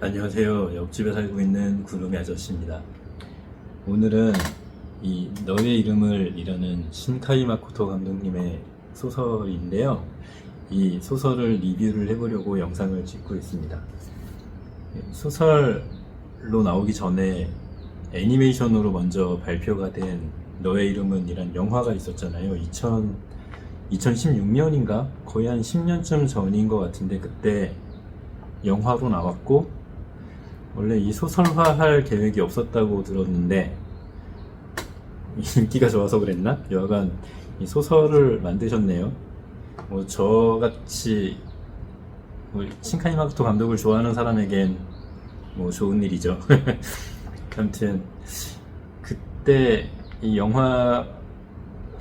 안녕하세요. 옆집에 살고 있는 구름이 아저씨입니다. 오늘은 이 너의 이름을 이라는 신카이 마코토 감독님의 소설인데요. 이 소설을 리뷰를 해보려고 영상을 찍고 있습니다. 소설로 나오기 전에 애니메이션으로 먼저 발표가 된 너의 이름은 이란 영화가 있었잖아요. 2016년인가? 거의 한 10년쯤 전인 것 같은데 그때 영화로 나왔고 원래 이 소설화할 계획이 없었다고 들었는데 인기가 좋아서 그랬나? 여하간 이 소설을 만드셨네요. 뭐 저같이 신카이 마코토 감독을 좋아하는 사람에겐 뭐 좋은 일이죠. 아무튼 그때 이 영화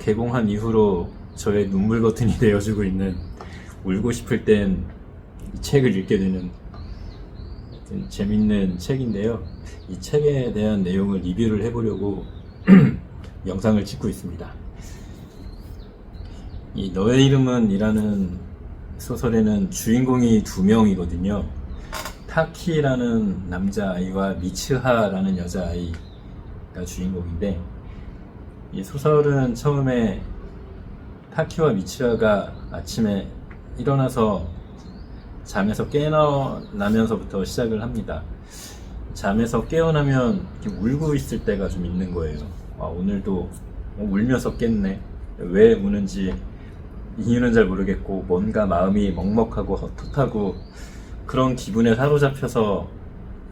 개봉한 이후로 저의 눈물 버튼이 되어주고 있는 울고 싶을 땐 이 책을 읽게 되는 재밌는 책인데요. 이 책에 대한 내용을 리뷰를 해보려고 영상을 찍고 있습니다. 이 너의 이름은 이라는 소설에는 주인공이 두 명이거든요. 타키라는 남자아이와 미츠하라는 여자아이가 주인공인데 이 소설은 처음에 타키와 미츠하가 아침에 일어나서 잠에서 깨어나면서부터 시작을 합니다. 잠에서 깨어나면 이렇게 울고 있을 때가 좀 있는 거예요. 오늘도 울면서 깼네. 왜 우는지 이유는 잘 모르겠고 뭔가 마음이 먹먹하고 헛헛하고 그런 기분에 사로잡혀서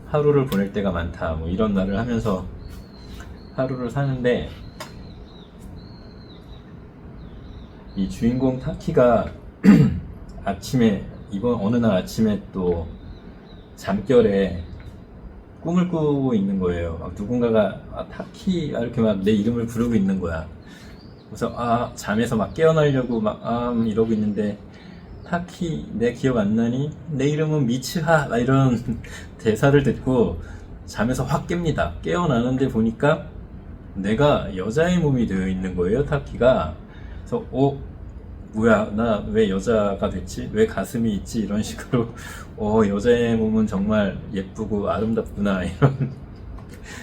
하루를 보낼 때가 많다. 뭐 이런 말을 하면서 하루를 사는데 이 주인공 타키가 아침에 이번 어느 날 아침에 또 잠결에 꿈을 꾸고 있는 거예요. 막 누군가가 타키 이렇게 막 내 이름을 부르고 있는 거야. 그래서 잠에서 막 깨어나려고 막 이러고 있는데 타키 내 기억 안 나니? 내 이름은 미츠하 막 이런 대사를 듣고 잠에서 확 깹니다. 깨어나는데 보니까 내가 여자의 몸이 되어 있는 거예요. 타키가. 그래서 뭐야 나 왜 여자가 됐지? 왜 가슴이 있지? 이런 식으로 여자의 몸은 정말 예쁘고 아름답구나 이런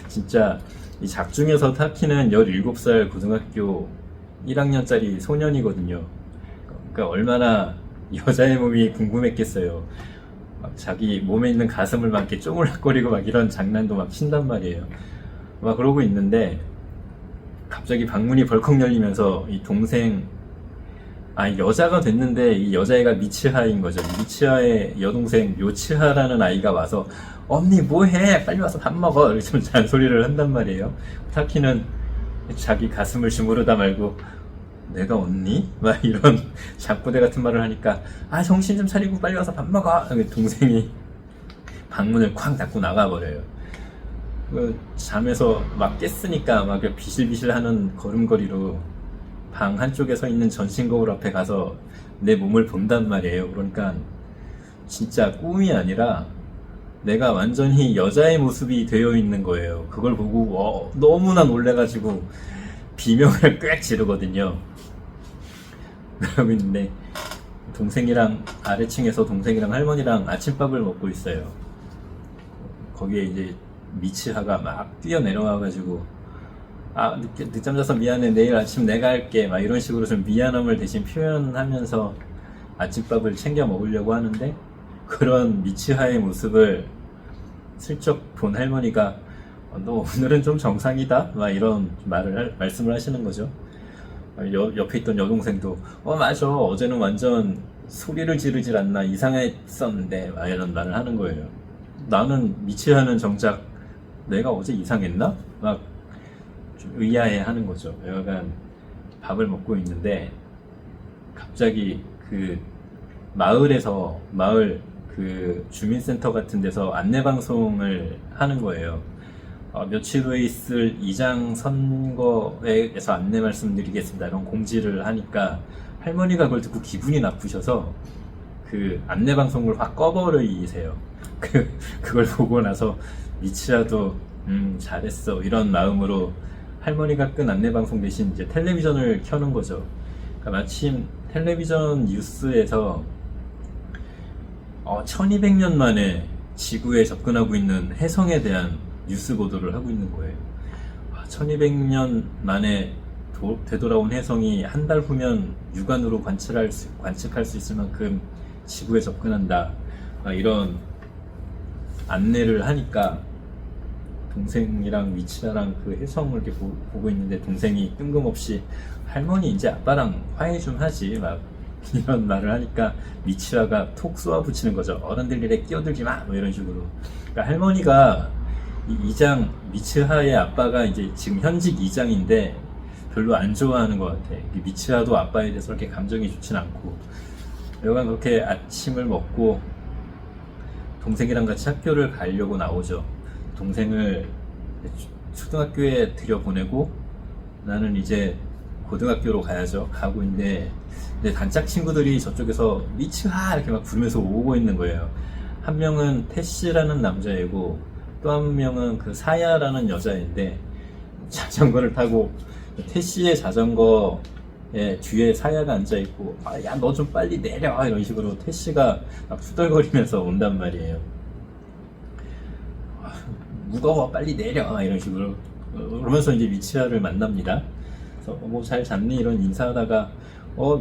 진짜 이 작중에서 타키는 17살 고등학교 1학년짜리 소년이거든요. 그러니까 얼마나 여자의 몸이 궁금했겠어요. 막 자기 몸에 있는 가슴을 막 이렇게 쪼물락거리고 막 이런 장난도 막 친단 말이에요. 막 그러고 있는데 갑자기 방문이 벌컥 열리면서 이 동생 여자가 됐는데 이 여자애가 미츠하인 거죠. 미츠하의 여동생 요츠하라는 아이가 와서 언니 뭐해? 빨리 와서 밥 먹어. 이렇게 좀 잔소리를 한단 말이에요. 타키는 자기 가슴을 주무르다 말고 내가 언니? 막 이런 잡부대 같은 말을 하니까 정신 좀 차리고 빨리 와서 밥 먹어. 동생이 방문을 쾅 닫고 나가버려요. 잠에서 막 깼으니까 막 비실비실하는 걸음걸이로 방 한쪽에 서 있는 전신 거울 앞에 가서 내 몸을 본단 말이에요. 그러니까 진짜 꿈이 아니라 내가 완전히 여자의 모습이 되어 있는 거예요. 그걸 보고 너무나 놀래가지고 비명을 꽥 지르거든요. 그러고 있는데 동생이랑 아래층에서 동생이랑 할머니랑 아침밥을 먹고 있어요. 거기에 이제 미츠하가 막 뛰어내려와가지고 늦잠 자서 미안해, 내일 아침 내가 할게 막 이런 식으로 좀 미안함을 대신 표현하면서 아침밥을 챙겨 먹으려고 하는데 그런 미츠하의 모습을 슬쩍 본 할머니가 너 오늘은 좀 정상이다 막 이런 말씀을 하시는 거죠. 옆에 있던 여동생도 맞아, 어제는 완전 소리를 지르질 않나 이상했었는데 막 이런 말을 하는 거예요. 나는 미츠하는 정작 내가 어제 이상했나? 막 좀 의아해 하는 거죠. 여하간 밥을 먹고 있는데 갑자기 그 마을 그 주민센터 같은 데서 안내방송을 하는 거예요. 며칠 후에 있을 이장 선거에서 안내 말씀드리겠습니다. 이런 공지를 하니까 할머니가 그걸 듣고 기분이 나쁘셔서 그 안내방송을 확 꺼버리세요. 그걸 보고 나서 미츠하도 잘했어 이런 마음으로 할머니가 끈 안내방송 대신 이제 텔레비전을 켜는 거죠. 그러니까 마침 텔레비전 뉴스에서 1200년 만에 지구에 접근하고 있는 혜성에 대한 뉴스 보도를 하고 있는 거예요. 1200년 만에 되돌아온 혜성이 한 달 후면 육안으로 관측할 수 있을 만큼 지구에 접근한다. 이런 안내를 하니까 동생이랑 미치라랑 그 혜성을 이렇게 보고 있는데, 동생이 뜬금없이 할머니 이제 아빠랑 화해 좀 하지 막 이런 말을 하니까 미치라가 톡 쏘아붙이는 거죠. 어른들 일에 끼어들지 마, 뭐 이런 식으로. 그러니까 할머니가 이장 미츠하의 아빠가 이제 지금 현직 이장인데 별로 안 좋아하는 것 같아. 미츠하도 아빠에 대해서 그렇게 감정이 좋진 않고. 여간 그렇게 아침을 먹고 동생이랑 같이 학교를 가려고 나오죠. 동생을 초등학교에 들여보내고 나는 이제 고등학교로 가야죠. 가고 있는데 단짝 친구들이 저쪽에서 미츠하 이렇게 막 부르면서 오고 있는 거예요. 한 명은 태씨라는 남자애고 또 한 명은 그 사야라는 여자애인데, 자전거를 타고 태씨의 자전거에 뒤에 사야가 앉아있고, 야 너 좀 빨리 내려 이런 식으로 태씨가 막 투덜거리면서 온단 말이에요. 무거워 빨리 내려 이런 식으로 그러면서 이제 미치라를 만납니다. 그래서 뭐 잘 잤니 이런 인사하다가,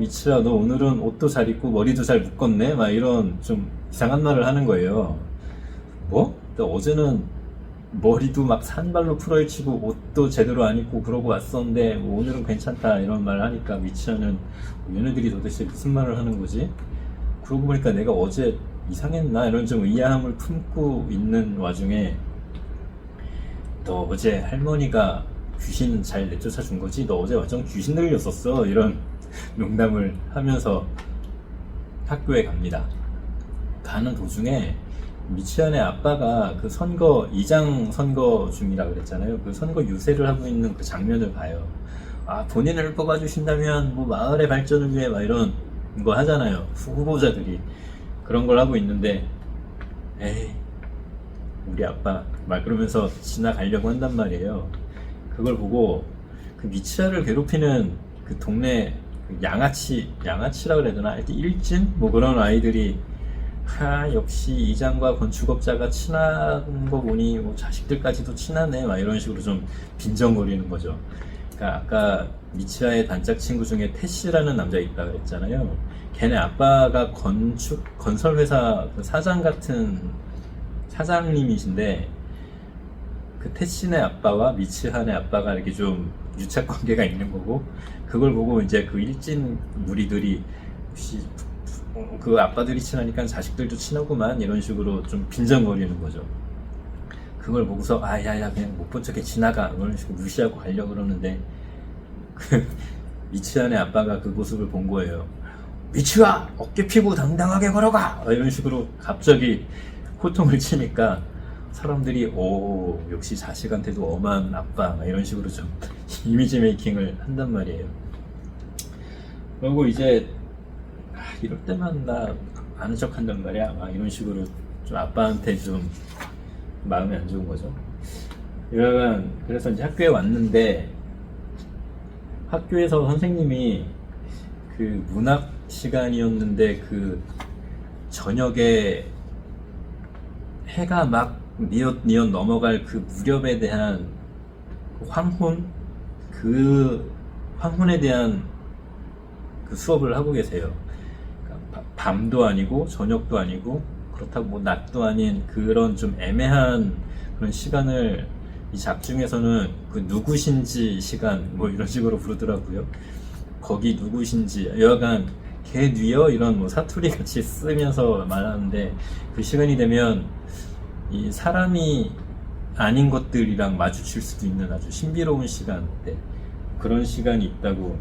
미치라 너 오늘은 옷도 잘 입고 머리도 잘 묶었네 막 이런 좀 이상한 말을 하는 거예요. 뭐? 어제는 머리도 막 산발로 풀어헤치고 옷도 제대로 안 입고 그러고 왔었는데 뭐 오늘은 괜찮다 이런 말을 하니까 미치라는 얘네들이 도대체 무슨 말을 하는 거지? 그러고 보니까 내가 어제 이상했나 이런 좀 의아함을 품고 있는 와중에, 너 어제 할머니가 귀신 잘 내쫓아 준 거지? 너 어제 완전 귀신 들렸었어 이런 농담을 하면서 학교에 갑니다. 가는 도중에 미치안의 아빠가 그 이장 선거 중이라 그랬잖아요. 그 선거 유세를 하고 있는 그 장면을 봐요. 본인을 뽑아주신다면 뭐 마을의 발전을 위해 막 이런 거 하잖아요. 후보자들이 그런 걸 하고 있는데, 에이 우리 아빠 막 그러면서 지나가려고 한단 말이에요. 그걸 보고 그 미치아를 괴롭히는 그 동네 양아치라 그래야 되나? 하여튼 일진? 뭐 그런 아이들이 역시 이장과 건축업자가 친한 거 보니 뭐 자식들까지도 친하네 막 이런 식으로 좀 빈정거리는 거죠. 그러니까 아까 미치아의 단짝 친구 중에 태씨라는 남자 있다 그랬잖아요. 걔네 아빠가 건설회사 그 사장 같은 사장님이신데, 그 태씨네 아빠와 미치하네 아빠가 이렇게 좀 유착 관계가 있는 거고, 그걸 보고 이제 그 일진 무리들이 혹시 그 아빠들이 친하니까 자식들도 친하구만 이런 식으로 좀 빈정거리는 거죠. 그걸 보고서 야야 그냥 못 본 척해 지나가 이런 식으로 무시하고 가려고 그러는데, 그 미치아네 아빠가 그 모습을 본 거예요. 미치아 어깨 피고 당당하게 걸어가 이런 식으로 갑자기 호통을 치니까 사람들이 역시 자식한테도 엄한 아빠 이런 식으로 좀 이미지 메이킹을 한단 말이에요. 그리고 이제 이럴 때만 나 아는 척 한단 말이야 막 이런 식으로 좀 아빠한테 좀 마음이 안 좋은 거죠. 여러분, 그래서 이제 학교에 왔는데, 학교에서 선생님이 그 문학 시간이었는데 그 저녁에 해가 막 뉘엿 넘어갈 그 무렵에 대한 그 황혼에 대한 그 수업을 하고 계세요. 그러니까 밤도 아니고 저녁도 아니고 그렇다고 뭐 낮도 아닌 그런 좀 애매한 그런 시간을 이 작중에서는 그 누구신지 시간 뭐 이런 식으로 부르더라고요. 거기 누구신지 여하간 걔 뉘어 이런 뭐 사투리 같이 쓰면서 말하는데, 그 시간이 되면 이 사람이 아닌 것들이랑 마주칠 수도 있는 아주 신비로운 시간대, 그런 시간이 있다고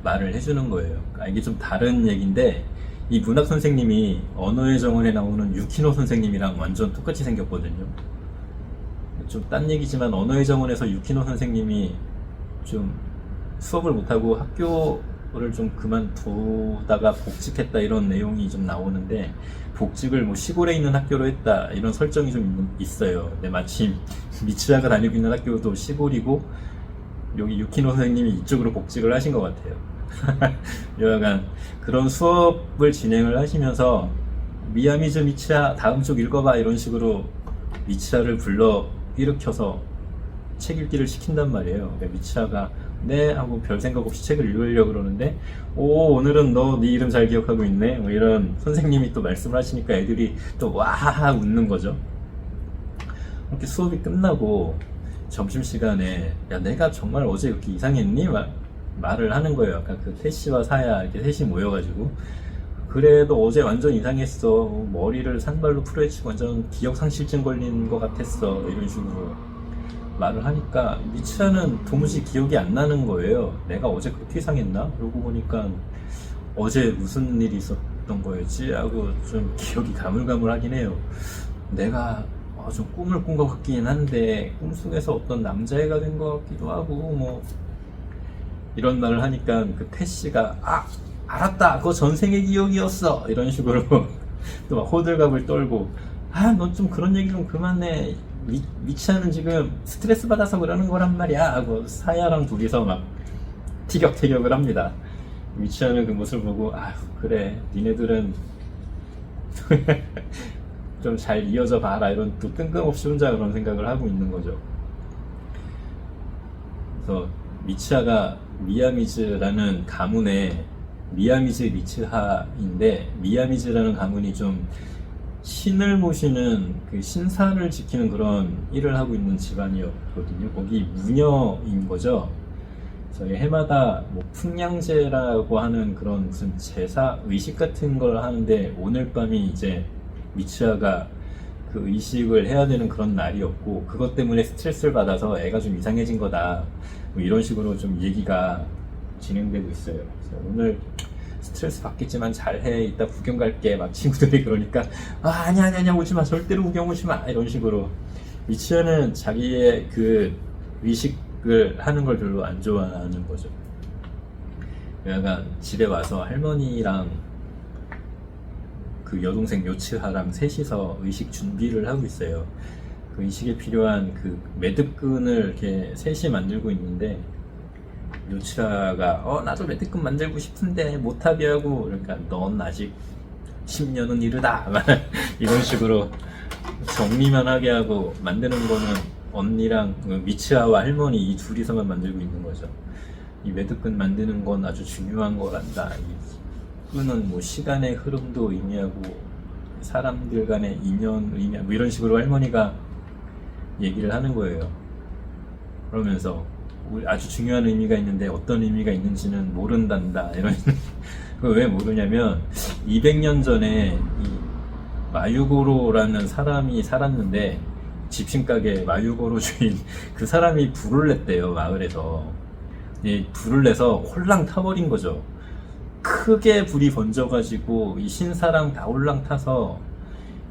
말을 해주는 거예요. 그러니까 이게 좀 다른 얘기인데, 이 문학 선생님이 언어의 정원에 나오는 유키노 선생님이랑 완전 똑같이 생겼거든요. 좀 딴 얘기지만 언어의 정원에서 유키노 선생님이 좀 수업을 못하고 학교를 좀 그만두다가 복직했다 이런 내용이 좀 나오는데, 복직을 뭐 시골에 있는 학교로 했다 이런 설정이 좀 있어요. 근데 마침 미츠야가 다니고 있는 학교도 시골이고 여기 유키노 선생님이 이쪽으로 복직을 하신 것 같아요. 여하간 그런 수업을 진행을 하시면서 미야미즈 미치아 다음 쪽 읽어봐 이런 식으로 미치아를 불러 일으켜서 책 읽기를 시킨단 말이에요. 그러니까 미치아가 네 하고 별 생각 없이 책을 읽으려고 그러는데 오 오늘은 너 네 이름 잘 기억하고 있네 뭐 이런 선생님이 또 말씀을 하시니까 애들이 또 와하하 웃는 거죠. 이렇게 수업이 끝나고 점심시간에 야 내가 정말 어제 이렇게 이상했니? 말을 하는 거예요. 아까 그 태씨와 사야 이렇게 셋이 모여가지고 그래도 어제 완전 이상했어. 머리를 산발로 풀어헤치고 완전 기억상실증 걸린 것 같았어. 이런 식으로 말을 하니까 미치아는 도무지 기억이 안 나는 거예요. 내가 어제 그렇게 이상했나? 그러고 보니까 어제 무슨 일이 있었던 거였지? 하고 좀 기억이 가물가물하긴 해요. 내가 좀 꿈을 꾼 것 같긴 한데 꿈속에서 어떤 남자애가 된 것 같기도 하고 뭐 이런 말을 하니까 그 태씨가 알았다 그거 전생의 기억이었어 이런 식으로 또 막 호들갑을 떨고 너 좀 그런 얘기 좀 그만해 미치아는 지금 스트레스 받아서 그러는 거란 말이야 하고 사야랑 둘이서 막 티격태격을 합니다. 미치아는 그 모습을 보고 그래 니네들은 좀 잘 이어져 봐라 이런 또 뜬금없이 혼자 그런 생각을 하고 있는 거죠. 그래서 미치아가 미야미즈라는 가문의 미야미즈 미츠하인데 미야미즈라는 가문이 좀 신을 모시는 그 신사를 지키는 그런 일을 하고 있는 집안이었거든요. 거기 무녀인 거죠. 저희 해마다 뭐 풍량제라고 하는 그런 무슨 제사 의식 같은 걸 하는데 오늘 밤이 이제 미치아가 그 의식을 해야 되는 그런 날이었고 그것 때문에 스트레스를 받아서 애가 좀 이상해진 거다 뭐 이런 식으로 좀 얘기가 진행되고 있어요. 그래서 오늘 스트레스 받겠지만 잘해 이따 구경 갈게 막 친구들이 그러니까 아니야 오지마 절대로 구경 오지마 이런 식으로 미치아는 자기의 그 의식을 하는 걸 별로 안 좋아하는 거죠. 약간 집에 와서 할머니랑 그 여동생 요츠하랑 셋이서 의식 준비를 하고 있어요. 그 의식에 필요한 그 매듭끈을 이렇게 셋이 만들고 있는데 요츠하가 나도 매듭끈 만들고 싶은데 못하비하고 그러니까 넌 아직 10년은 이르다 이런 식으로 정리만 하게 하고 만드는 거는 언니랑 미치아와 할머니 이 둘이서만 만들고 있는 거죠. 이 매듭끈 만드는 건 아주 중요한 거란다. 이 끈은 뭐 시간의 흐름도 의미하고 사람들 간의 인연을 의미하고 뭐 이런 식으로 할머니가 얘기를 하는 거예요. 그러면서 아주 중요한 의미가 있는데 어떤 의미가 있는지는 모른단다. 이런 그걸 왜 모르냐면 200년 전에 이 마유고로라는 사람이 살았는데 집신가게 마유고로 주인 그 사람이 불을 냈대요. 마을에서 불을 내서 홀랑 타버린 거죠. 크게 불이 번져가지고 이 신사랑 다 홀랑 타서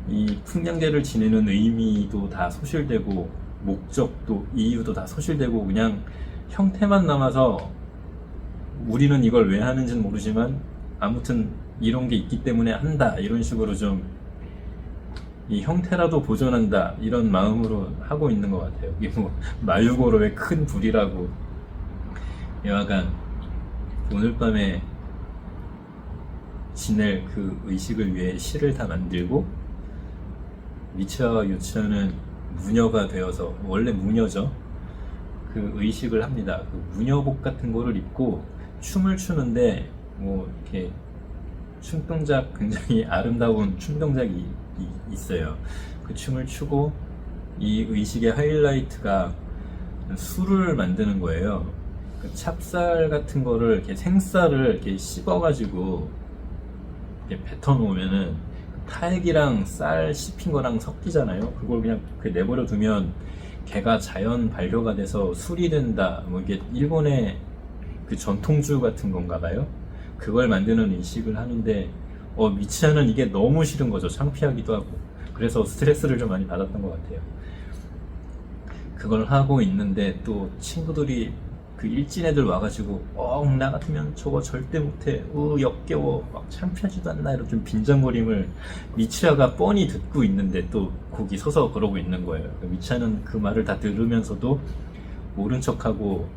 이 풍량제를 지내는 의미도 다 소실되고 목적도 이유도 다 소실되고 그냥 형태만 남아서 우리는 이걸 왜 하는지는 모르지만 아무튼 이런 게 있기 때문에 한다 이런 식으로 좀 이 형태라도 보존한다 이런 마음으로 하고 있는 것 같아요. 이게 뭐 마유고로의 큰 불이라고. 여하간 오늘 밤에 지낼 그 의식을 위해 실을 다 만들고 미치아와 요치아는 무녀가 되어서 원래 무녀죠. 그 의식을 합니다. 그 무녀복 같은 거를 입고 춤을 추는데 뭐 이렇게 춤 동작 굉장히 아름다운 춤 동작이 있어요. 그 춤을 추고 이 의식의 하이라이트가 술을 만드는 거예요. 그 찹쌀 같은 거를 이렇게 생쌀을 이렇게 씹어가지고 이렇게 뱉어 놓으면은 타액이랑 쌀 씹힌 거랑 섞이잖아요. 그걸 그냥 내버려 두면 걔가 자연 발효가 돼서 술이 된다. 뭐 이게 일본의 그 전통주 같은 건가 봐요. 그걸 만드는 의식을 하는데 미치아는 이게 너무 싫은 거죠. 창피하기도 하고. 그래서 스트레스를 좀 많이 받았던 것 같아요. 그걸 하고 있는데 또 친구들이 그 일진 애들 와가지고 나 같으면 저거 절대 못해 역겨워 막 창피하지도 않나 이런 좀 빈정거림을 미치아가 뻔히 듣고 있는데 또 거기 서서 그러고 있는 거예요. 미치아는 그 말을 다 들으면서도 모른 척하고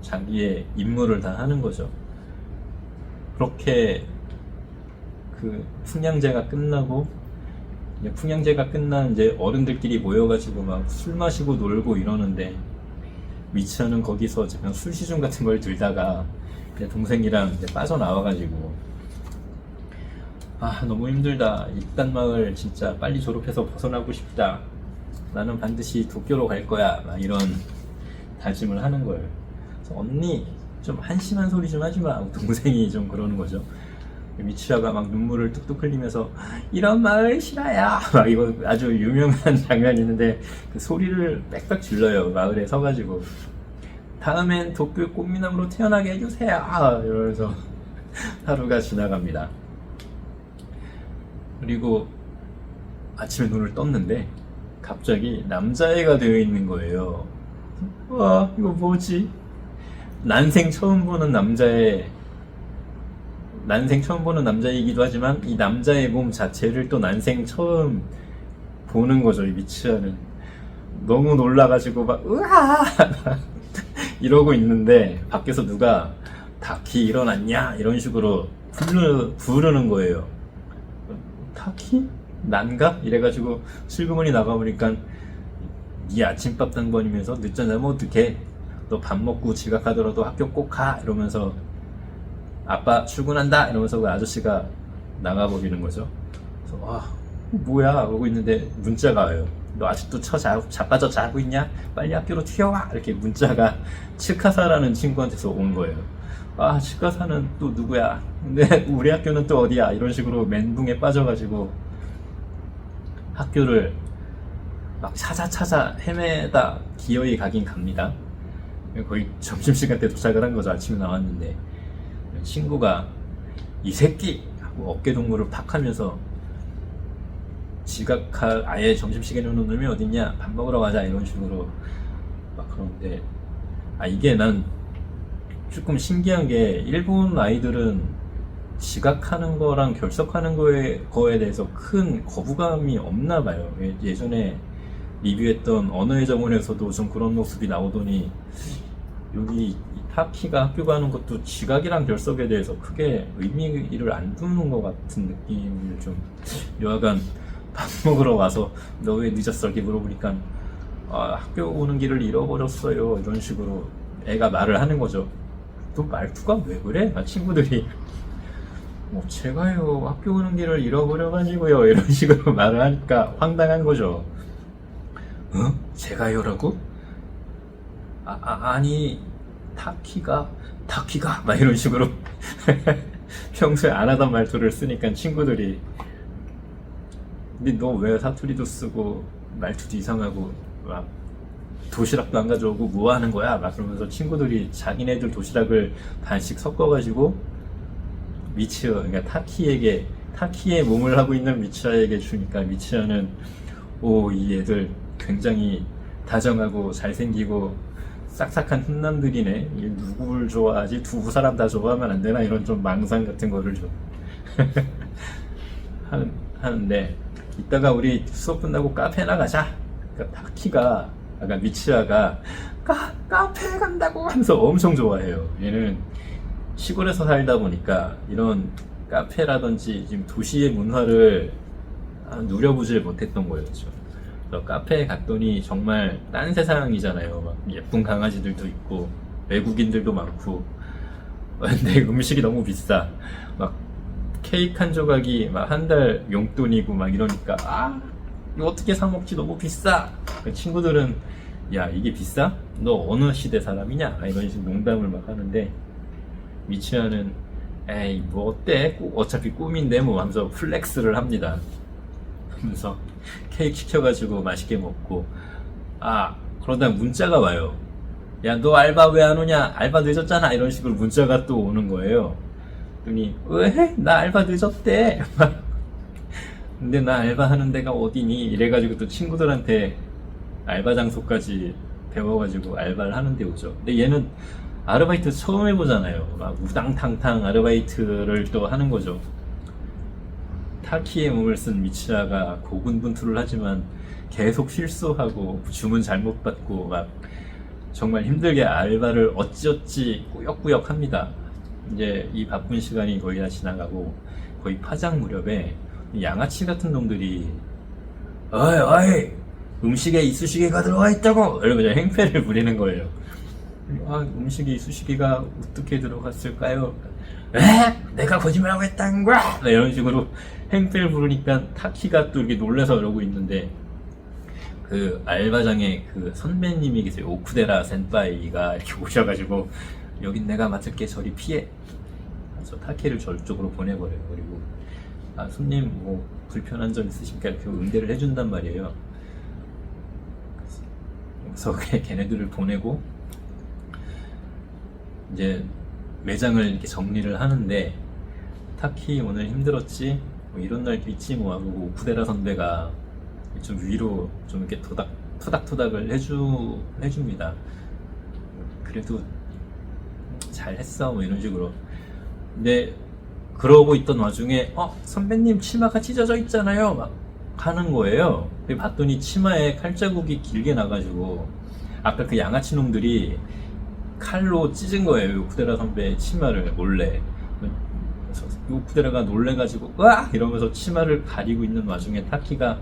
자기의 임무를 다 하는 거죠. 그렇게 그 풍량제가 끝나고 이제 풍양제가 끝난 이제 어른들끼리 모여가지고 막 술 마시고 놀고 이러는데 미치아는 거기서 그냥 술시중 같은 걸 들다가 이제 동생이랑 이제 빠져나와가지고 아 너무 힘들다. 이딴 마을 진짜 빨리 졸업해서 벗어나고 싶다. 나는 반드시 도쿄로 갈 거야. 막 이런 다짐을 하는 거예요. 그래서 언니 좀 한심한 소리 좀 하지 마. 하고 동생이 좀 그러는 거죠. 미치아가 막 눈물을 뚝뚝 흘리면서 이런 마을 싫어요. 막 이거 아주 유명한 장면이 있는데 그 소리를 빽빽 질러요. 마을에 서가지고 다음엔 도쿄 꽃미남으로 태어나게 해주세요. 이러면서 하루가 지나갑니다. 그리고 아침에 눈을 떴는데 갑자기 남자애가 되어 있는 거예요. 와 이거 뭐지? 난생 처음 보는 남자이기도 하지만 이 남자의 몸 자체를 또 난생 처음 보는 거죠. 이 미치아는 너무 놀라가지고 막 으아 이러고 있는데 밖에서 누가 다키 일어났냐 이런 식으로 부르는 거예요. 다키? 난가? 이래가지고 슬그머니 나가보니까 네 아침밥 당번이면서 늦잠 뭐 어떡해. 너 밥 먹고 지각하더라도 학교 꼭 가 이러면서 아빠 출근한다 이러면서 그 아저씨가 나가버리는 거죠. 그래서 와 뭐야 그러고 있는데 문자가 와요. 너 아직도 자빠져 자고 있냐? 빨리 학교로 튀어와. 이렇게 문자가 츠카사라는 친구한테서 온 거예요. 아 츠카사는 또 누구야? 근데 우리 학교는 또 어디야? 이런 식으로 멘붕에 빠져가지고 학교를 막 찾아 헤매다 기어이 가긴 갑니다. 거의 점심시간 때 도착을 한 거죠. 아침에 나왔는데 친구가 이 새끼 하고 어깨동무를 팍 하면서 지각할 아예 점심시간에 오는 놈이 어딨냐 밥 먹으러 가자 이런 식으로 막 그러는데 이게 난 조금 신기한 게 일본 아이들은 지각하는 거랑 결석하는 거에 대해서 큰 거부감이 없나 봐요. 예전에 리뷰했던 언어의 정원에서도 좀 그런 모습이 나오더니 여기 타키가 학교 가는 것도 지각이랑 결석에 대해서 크게 의미를 안 두는 것 같은 느낌을 좀 여하간 밥 먹으러 와서 너 왜 늦었어? 이렇게 물어보니까 학교 오는 길을 잃어버렸어요 이런 식으로 애가 말을 하는 거죠. 또 말투가 왜 그래? 친구들이 제가요 학교 오는 길을 잃어버려가지고요 이런 식으로 말을 하니까 황당한 거죠. 제가요라고? 아니 타키가 막 이런 식으로 평소에 안 하던 말투를 쓰니까 친구들이 근데 너 왜 사투리도 쓰고 말투도 이상하고 막 도시락도 안 가져오고 뭐 하는 거야? 막 그러면서 친구들이 자기네들 도시락을 반씩 섞어가지고 미치아 그러니까 타키의 몸을 하고 있는 미치아에게 주니까 미치아는 이 애들 굉장히 다정하고 잘생기고 싹싹한 훈남들이네. 누구를 좋아하지? 두 사람 다 좋아하면 안 되나? 이런 좀 망상 같은 거를 좀 하는데 이따가 우리 수업 끝나고 카페나 가자. 그러니까 타키가 아까 미치아가 카페 간다고 하면서 엄청 좋아해요. 얘는 시골에서 살다 보니까 이런 카페라든지 지금 도시의 문화를 누려보질 못했던 거예요. 카페에 갔더니 정말 딴 세상이잖아요. 막 예쁜 강아지들도 있고 외국인들도 많고 근데 음식이 너무 비싸. 막 케이크 한 조각이 막 한 달 용돈이고 막 이러니까 이거 어떻게 사 먹지? 너무 비싸. 친구들은 야 이게 비싸? 너 어느 시대 사람이냐? 이런 식으로 농담을 막 하는데 미치아는 에이 뭐 어때? 어차피 꿈인데 뭐 하면서 플렉스를 합니다. 하면서 케이크 시켜가지고 맛있게 먹고 그러다 문자가 와요. 야 너 알바 왜 안 오냐? 알바 늦었잖아. 이런 식으로 문자가 또 오는 거예요. 그러니 왜? 나 알바 늦었대. 근데 나 알바하는 데가 어디니? 이래가지고 또 친구들한테 알바 장소까지 배워가지고 알바를 하는 데 오죠. 근데 얘는 아르바이트 처음 해보잖아요. 막 우당탕탕 아르바이트를 또 하는 거죠. 타키의 몸을 쓴 미치아가 고군분투를 하지만 계속 실수하고 주문 잘못 받고 막 정말 힘들게 알바를 어찌어찌 꾸역꾸역 합니다. 이제 이 바쁜 시간이 거의 다 지나가고 거의 파장 무렵에 양아치 같은 놈들이 어이 어이 음식에 이쑤시개가 들어가 있다고 이러면서 행패를 부리는 거예요. 아, 음식에 이쑤시개가 어떻게 들어갔을까요? 에? 내가 거짓말하고 했다는 거야! 이런 식으로 행패를 부르니까 타키가 또 이렇게 놀라서 이러고 있는데, 그 알바장에 그 선배님이 계세요. 오쿠데라 센파이가 이렇게 오셔가지고 여긴 내가 맡을게 저리 피해. 그래서 타키를 저쪽으로 보내버려요. 그리고 아 손님 뭐 불편한 점 있으십니까? 이렇게 응대를 해준단 말이에요. 그래서 걔네들을 보내고 이제 매장을 이렇게 정리를 하는데, 타키 오늘 힘들었지? 뭐 이런 날 있지 뭐 하고 오쿠데라 선배가 좀 위로 좀 이렇게 토닥토닥을 해줍니다. 그래도 잘했어 뭐 이런 식으로. 근데 그러고 있던 와중에 선배님 치마가 찢어져 있잖아요 막 하는 거예요. 봤더니 치마에 칼자국이 길게 나가지고 아까 그 양아치 놈들이 칼로 찢은 거예요. 오쿠데라 선배 치마를 몰래. 그래서 오쿠데라가 놀래가지고 으악 이러면서 치마를 가리고 있는 와중에 타키가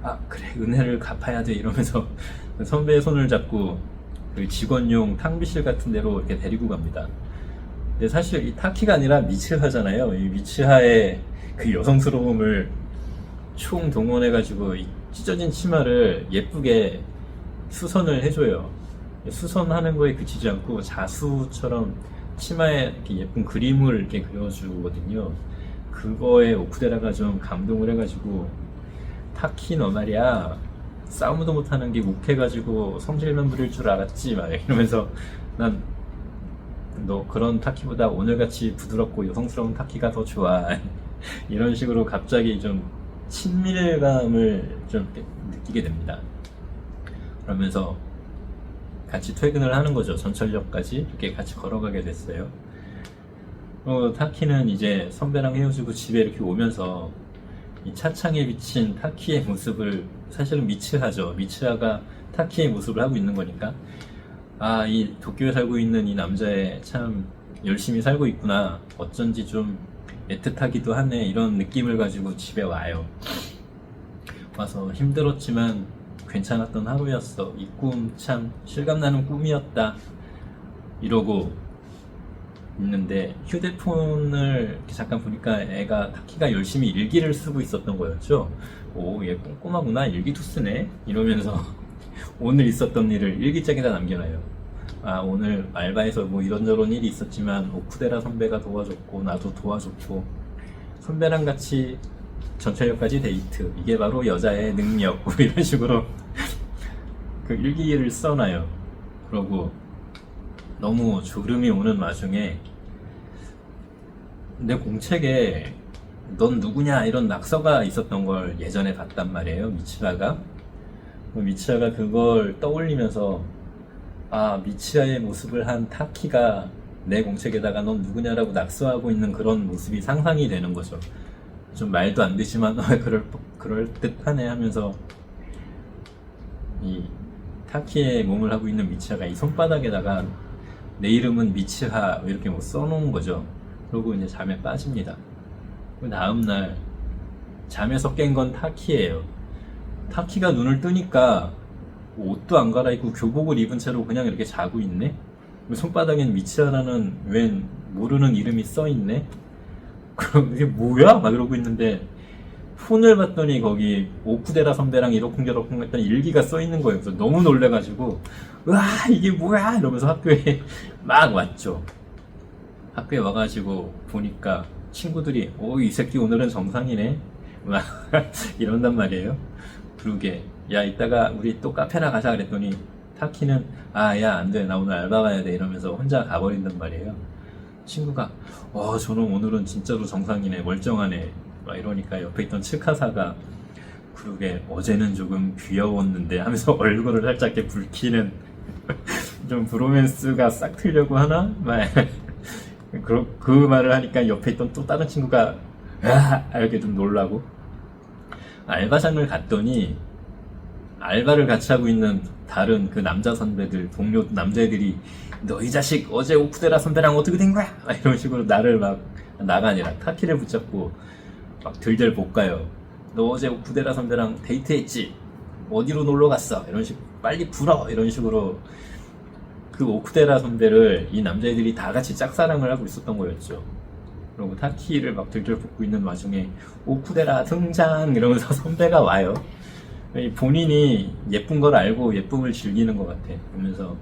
아 그래 은혜를 갚아야 돼 이러면서 선배의 손을 잡고 그 직원용 탕비실 같은 데로 이렇게 데리고 갑니다. 근데 사실 이 타키가 아니라 미츠하잖아요. 이 미츠하의 그 여성스러움을 총동원해가지고 이 찢어진 치마를 예쁘게 수선을 해줘요. 수선하는 거에 그치지 않고 자수처럼 치마에 이렇게 예쁜 그림을 이렇게 그려주거든요. 그거에 오쿠데라가 좀 감동을 해가지고 타키 너 말이야 싸움도 못하는 게 욱해가지고 성질만 부릴 줄 알았지 막 이러면서 난 너 그런 타키보다 오늘같이 부드럽고 여성스러운 타키가 더 좋아 이런 식으로 갑자기 좀 친밀감을 좀 느끼게 됩니다. 그러면서 같이 퇴근을 하는 거죠. 전철역까지 이렇게 같이 걸어가게 됐어요. 타키는 이제 선배랑 헤어지고 집에 이렇게 오면서 이 차창에 비친 타키의 모습을, 사실은 미츠하죠. 미츠하가 타키의 모습을 하고 있는 거니까 아, 이 도쿄에 살고 있는 이 남자애 참 열심히 살고 있구나. 어쩐지 좀 애틋하기도 하네. 이런 느낌을 가지고 집에 와요. 와서 힘들었지만 괜찮았던 하루였어. 이 꿈 참 실감나는 꿈이었다. 이러고 있는데 휴대폰을 이렇게 잠깐 보니까 타키가 열심히 일기를 쓰고 있었던 거였죠. 오, 얘 꼼꼼하구나. 일기도 쓰네. 이러면서 오늘 있었던 일을 일기장에다 남겨놔요. 아, 오늘 알바에서 뭐 이런저런 일이 있었지만 오쿠데라 선배가 도와줬고 나도 도와줬고 선배랑 같이 전철역까지 데이트. 이게 바로 여자의 능력. 뭐 이런 식으로 그 일기를 써놔요. 그러고 너무 졸음이 오는 와중에 내 공책에 넌 누구냐 이런 낙서가 있었던 걸 예전에 봤단 말이에요. 미츠하가 그걸 떠올리면서 아, 미츠하의 모습을 한 타키가 내 공책에다가 넌 누구냐라고 낙서하고 있는 그런 모습이 상상이 되는 거죠. 좀 말도 안 되지만 그럴 듯하네 하면서 이 타키의 몸을 하고 있는 미츠하가 이 손바닥에다가 내 이름은 미츠하 이렇게 뭐 써놓은 거죠. 그러고 이제 잠에 빠집니다. 그 다음날 잠에서 깬 건 타키예요. 타키가 눈을 뜨니까 옷도 안 갈아입고 교복을 입은 채로 그냥 이렇게 자고 있네. 손바닥엔 미츠하라는 웬 모르는 이름이 써있네. 그럼 이게 뭐야? 막 이러고 있는데 폰을 봤더니 거기 오쿠데라 선배랑 이러쿵저러쿵 했던 일기가 써있는 거예요. 그래서 너무 놀래가지고 와 이게 뭐야? 이러면서 학교에 막 왔죠. 학교에 와가지고 보니까 친구들이 이 새끼 오늘은 정상이네 막 이런단 말이에요. 그러게 야 이따가 우리 또 카페나 가자 그랬더니 타키는 아 야 안돼 나 오늘 알바 가야 돼 이러면서 혼자 가버린단 말이에요. 친구가 저놈 오늘은 진짜로 정상이네 멀쩡하네 막 이러니까 옆에 있던 츠카사가 그러게 어제는 조금 귀여웠는데 하면서 얼굴을 살짝 이렇게 붉히는 좀 브로맨스가 싹 트려고 하나? 막 그 말을 하니까 옆에 있던 또 다른 친구가 이렇게 좀 놀라고 알바장을 갔더니 알바를 같이 하고 있는 다른 그 남자 선배들, 동료 남자애들이 너 이 자식 어제 오쿠데라 선배랑 어떻게 된 거야? 이런 식으로 나가 아니라 타키를 붙잡고 막 들들 볶아요. 너 어제 오쿠데라 선배랑 데이트했지? 어디로 놀러 갔어? 이런 식, 빨리 불어! 이런 식으로 그 오쿠데라 선배를 이 남자애들이 다 같이 짝사랑을 하고 있었던 거였죠. 그리고 타키를 막 들들 볶고 있는 와중에 오쿠데라 등장! 이러면서 선배가 와요. 본인이 예쁜 걸 알고 예쁨을 즐기는 것 같아. 그러면서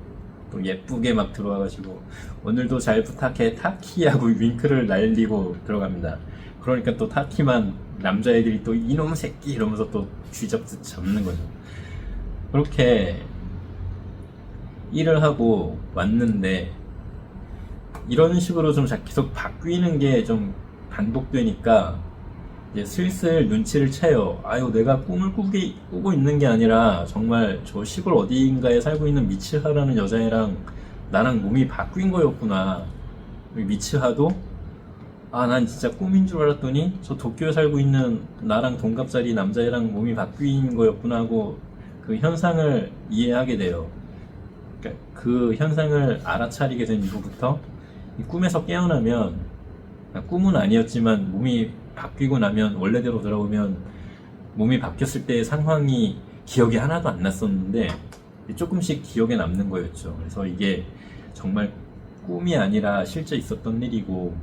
또 예쁘게 막 들어와가지고 오늘도 잘 부탁해 타키하고 윙크를 날리고 들어갑니다. 그러니까 또 타키만 남자애들이 또 이놈 새끼 이러면서 또 쥐잡듯 잡는 거죠. 그렇게 일을 하고 왔는데 이런 식으로 좀 계속 바뀌는 게 좀 반복되니까 이제 슬슬 눈치를 채요. 아유, 내가 꿈을 꾸고 있는 게 아니라 정말 저 시골 어디인가에 살고 있는 미츠하라는 여자애랑 나랑 몸이 바뀐 거였구나. 미츠하도 아, 난 진짜 꿈인 줄 알았더니 저 도쿄에 살고 있는 나랑 동갑자리 남자애랑 몸이 바뀐 거였구나 하고 그 현상을 이해하게 돼요. 그러니까 그 현상을 알아차리게 된 이후부터 이 꿈에서 깨어나면 꿈은 아니었지만 몸이 바뀌고 나면 원래대로 돌아오면 몸이 바뀌었을 때의 상황이 기억이 하나도 안 났었는데 조금씩 기억에 남는 거였죠. 그래서 이게 정말 꿈이 아니라 실제 있었던 일이고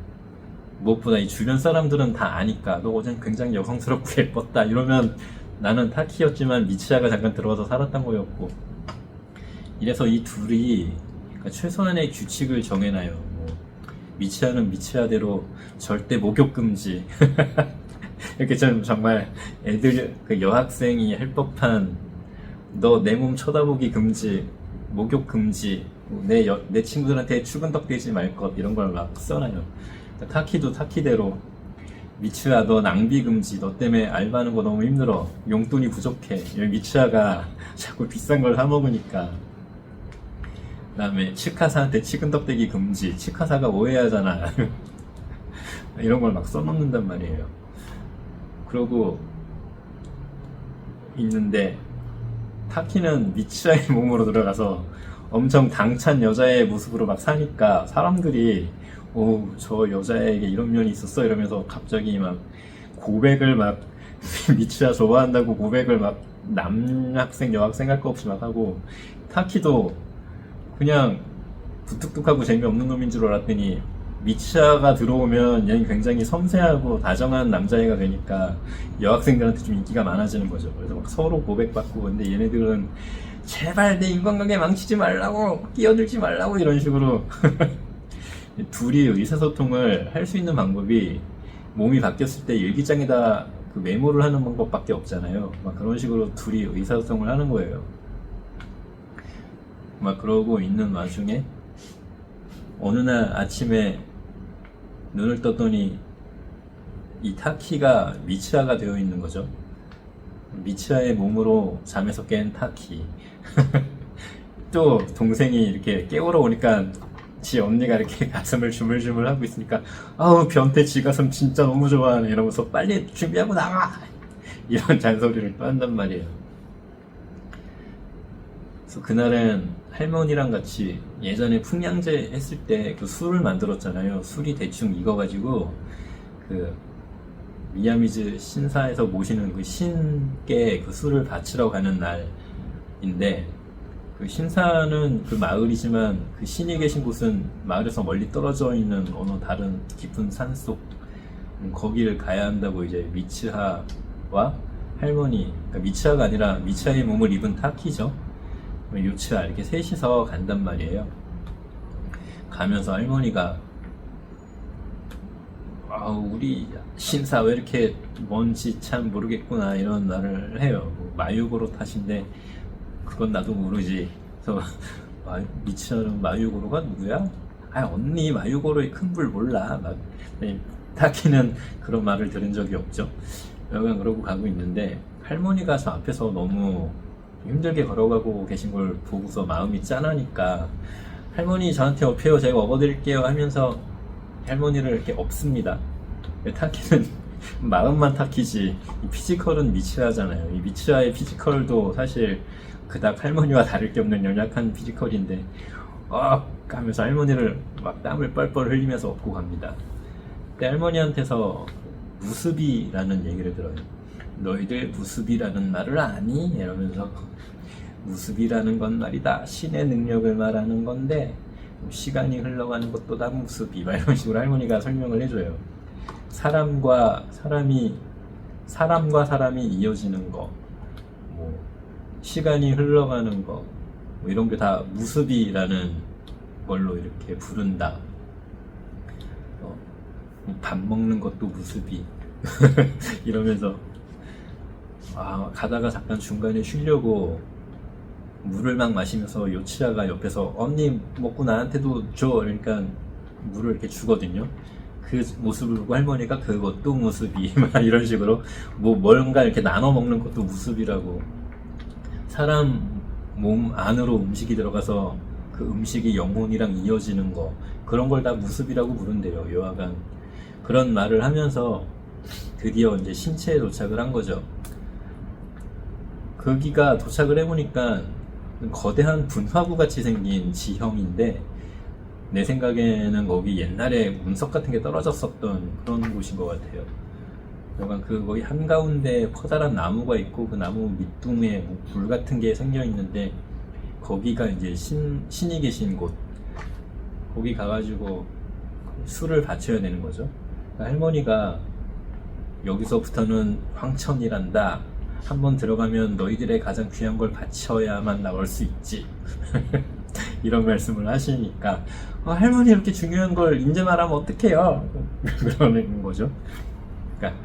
무엇보다 이 주변 사람들은 다 아니까 너 어젠 굉장히 여성스럽고 예뻤다 이러면 나는 타키였지만 미치아가 잠깐 들어와서 살았던 거였고 이래서 이 둘이 그러니까 최소한의 규칙을 정해놔요. 뭐 미치아는 미치아대로 절대 목욕 금지 이렇게 좀 정말 애들 그 여학생이 할 법한 너 내 몸 쳐다보기 금지 목욕 금지 내 친구들한테 추근덕 대지 말 것 이런 걸 막 써놔요. 타키도 타키대로 미츠아 너 낭비 금지 너 때문에 알바하는 거 너무 힘들어 용돈이 부족해 미츠아가 자꾸 비싼 걸 사 먹으니까 그 다음에 치카사한테 치근덕대기 금지 치카사가 오해하잖아 이런 걸 막 써놓는단 말이에요. 그러고 있는데 타키는 미츠아의 몸으로 들어가서 엄청 당찬 여자의 모습으로 막 사니까 사람들이 오, 저 여자에게 이런 면이 있었어 이러면서 갑자기 막 고백을 막 미츠아 좋아한다고 고백을 막 남학생 여학생 할 거 없이 막 하고 타키도 그냥 부뚝뚝하고 재미없는 놈인 줄 알았더니 미츠아가 들어오면 얘는 굉장히 섬세하고 다정한 남자애가 되니까 여학생들한테 좀 인기가 많아지는 거죠. 그래서 막 서로 고백받고 근데 얘네들은 제발 내 인간관계 망치지 말라고 끼어들지 말라고 이런 식으로 둘이 의사소통을 할 수 있는 방법이 몸이 바뀌었을 때 일기장에다 그 메모를 하는 방법밖에 없잖아요. 막 그런 식으로 둘이 의사소통을 하는 거예요. 막 그러고 있는 와중에 어느 날 아침에 눈을 떴더니 이 타키가 미츠아가 되어 있는 거죠. 미츠아의 몸으로 잠에서 깬 타키. 또 동생이 이렇게 깨우러 오니까 지 언니가 이렇게 가슴을 주물주물 하고 있으니까 아우 변태 지 가슴 진짜 너무 좋아하네 이러면서 빨리 준비하고 나가 이런 잔소리를 또 한단 말이에요. 그래서 그날은 할머니랑 같이 예전에 풍량제 했을 때 그 술을 만들었잖아요. 술이 대충 익어가지고 그 미야미즈 신사에서 모시는 그 신께 그 술을 바치러 가는 날인데 그 신사는 그 마을이지만 그 신이 계신 곳은 마을에서 멀리 떨어져 있는 어느 다른 깊은 산속 거기를 가야 한다고 이제 미츠하와 할머니 그러니까 미츠하가 아니라 미츠하의 몸을 입은 타키죠. 요츠아 이렇게 셋이서 간단 말이에요. 가면서 할머니가 아우 우리 신사 왜 이렇게 뭔지 참 모르겠구나 이런 말을 해요. 뭐 마유고로 탓인데 그건 나도 모르지. 그래서 미치아는 마유고로가 누구야? 아 언니 마유고로의 큰 불 몰라. 막 타키는 그런 말을 들은 적이 없죠. 여간 그러고 가고 있는데 할머니가 저 앞에서 너무 힘들게 걸어가고 계신 걸 보고서 마음이 짠하니까 할머니 저한테 업해요 제가 업어드릴게요 하면서 할머니를 이렇게 업습니다. 타키는 마음만 타키지 이 피지컬은 미츠아잖아요. 이 미츠아의 피지컬도 사실 그닥 할머니와 다를 게 없는 연약한 피지컬인데 하면서 할머니를 막 땀을 뻘뻘 흘리면서 업고 갑니다. 그때 할머니한테서 무습이라는 얘기를 들어요. 너희들 무습이라는 말을 아니? 이러면서 무습이라는 건 말이다, 신의 능력을 말하는 건데 시간이 흘러가는 것도 다 무습이, 막 이런 식으로 할머니가 설명을 해줘요. 사람과 사람이 이어지는 거, 뭐 시간이 흘러가는 거, 뭐 이런 게 다 무습이라는 걸로 이렇게 부른다. 밥 먹는 것도 무습이 이러면서 가다가 잠깐 중간에 쉬려고 물을 막 마시면서 요치라가 옆에서 언니 먹고 나한테도 줘, 그러니까 물을 이렇게 주거든요. 그 모습을 보고 할머니가 그것도 무습이 막 이런 식으로 뭐 뭔가 이렇게 나눠 먹는 것도 무습이라고, 사람 몸 안으로 음식이 들어가서 그 음식이 영혼이랑 이어지는 거, 그런 걸 다 무습이라고 부른대요, 여하간. 그런 말을 하면서 드디어 이제 신체에 도착을 한 거죠. 거기가 도착을 해보니까 거대한 분화구 같이 생긴 지형인데, 내 생각에는 거기 옛날에 운석 같은 게 떨어졌었던 그런 곳인 것 같아요. 약간 거기 한가운데 커다란 나무가 있고 그 나무 밑둥에 뭐 불 같은 게 생겨 있는데, 거기가 이제 신이 계신 곳. 거기 가가지고 술을 바쳐야 되는 거죠. 그러니까 할머니가 여기서부터는 황천이란다, 한번 들어가면 너희들의 가장 귀한 걸 바쳐야만 나올 수 있지 이런 말씀을 하시니까 할머니 이렇게 중요한 걸 이제 말하면 어떡해요 그러는 거죠. 그러니까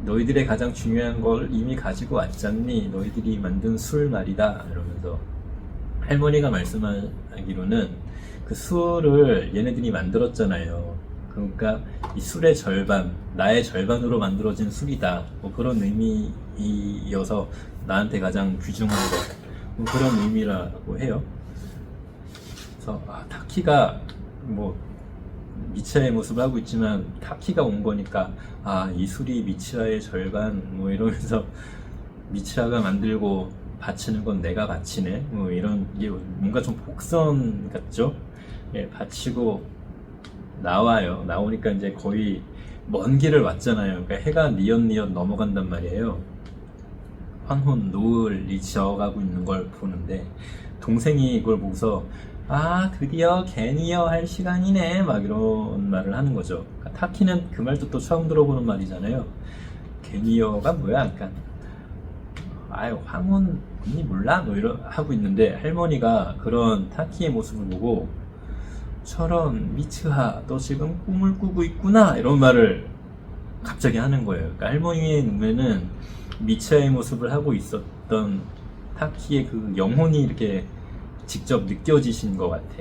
너희들의 가장 중요한 걸 이미 가지고 왔잖니, 너희들이 만든 술 말이다 이러면서, 할머니가 말씀하기로는 그 술을 얘네들이 만들었잖아요. 그러니까 이 술의 절반, 나의 절반으로 만들어진 술이다, 뭐 그런 의미여서 나한테 가장 귀중한 것, 뭐 그런 의미라고 해요. 그래서 타키가 뭐 미치아의 모습을 하고 있지만 타키가 온 거니까 이 술이 미치아의 절반, 뭐 이러면서 미치아가 만들고 바치는 건 내가 바치네, 뭐 이런 게 뭔가 좀 복선 같죠. 예, 바치고 나오니까 이제 거의 먼 길을 왔잖아요. 그러니까 해가 니엇니엇 넘어간단 말이에요. 황혼 노을이 지어가고 있는 걸 보는데, 동생이 이걸 보고서 드디어 개니어 할 시간이네 막 이런 말을 하는 거죠. 그러니까 타키는 그 말도 또 처음 들어보는 말이잖아요. 개니어가 뭐야? 그러니까 황혼 언니 몰라? 뭐 이런 하고 있는데, 할머니가 그런 타키의 모습을 보고 저런 미츠하 너 지금 꿈을 꾸고 있구나 이런 말을 갑자기 하는 거예요. 그러니까 할머니의 눈에는 미츠하의 모습을 하고 있었던 타키의 그 영혼이 이렇게 직접 느껴지신 것 같아.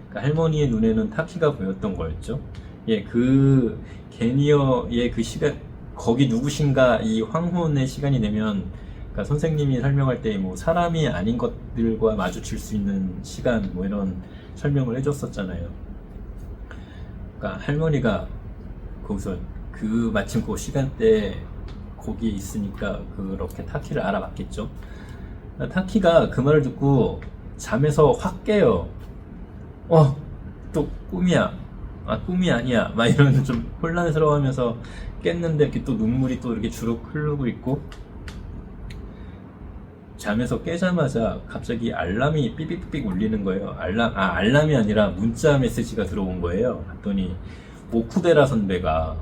그러니까 할머니의 눈에는 타키가 보였던 거였죠. 예, 그 개니어의 그 시간, 거기 누구신가 이 황혼의 시간이 되면, 그러니까 선생님이 설명할 때 뭐 사람이 아닌 것들과 마주칠 수 있는 시간, 뭐 이런 설명을 해줬었잖아요. 그러니까 할머니가 거기서 마침 그 시간대에 거기 있으니까 그렇게 타키를 알아봤겠죠. 타키가 그 말을 듣고 잠에서 확 깨요. 또 꿈이야. 꿈이 아니야. 막 이런 좀 혼란스러워하면서 깼는데 이렇게 또 눈물이 또 이렇게 주룩 흐르고 있고, 잠에서 깨자마자 갑자기 알람이 삐삐삐 울리는 거예요. 알람이 아니라 문자 메시지가 들어온 거예요. 봤더니 오쿠데라 선배가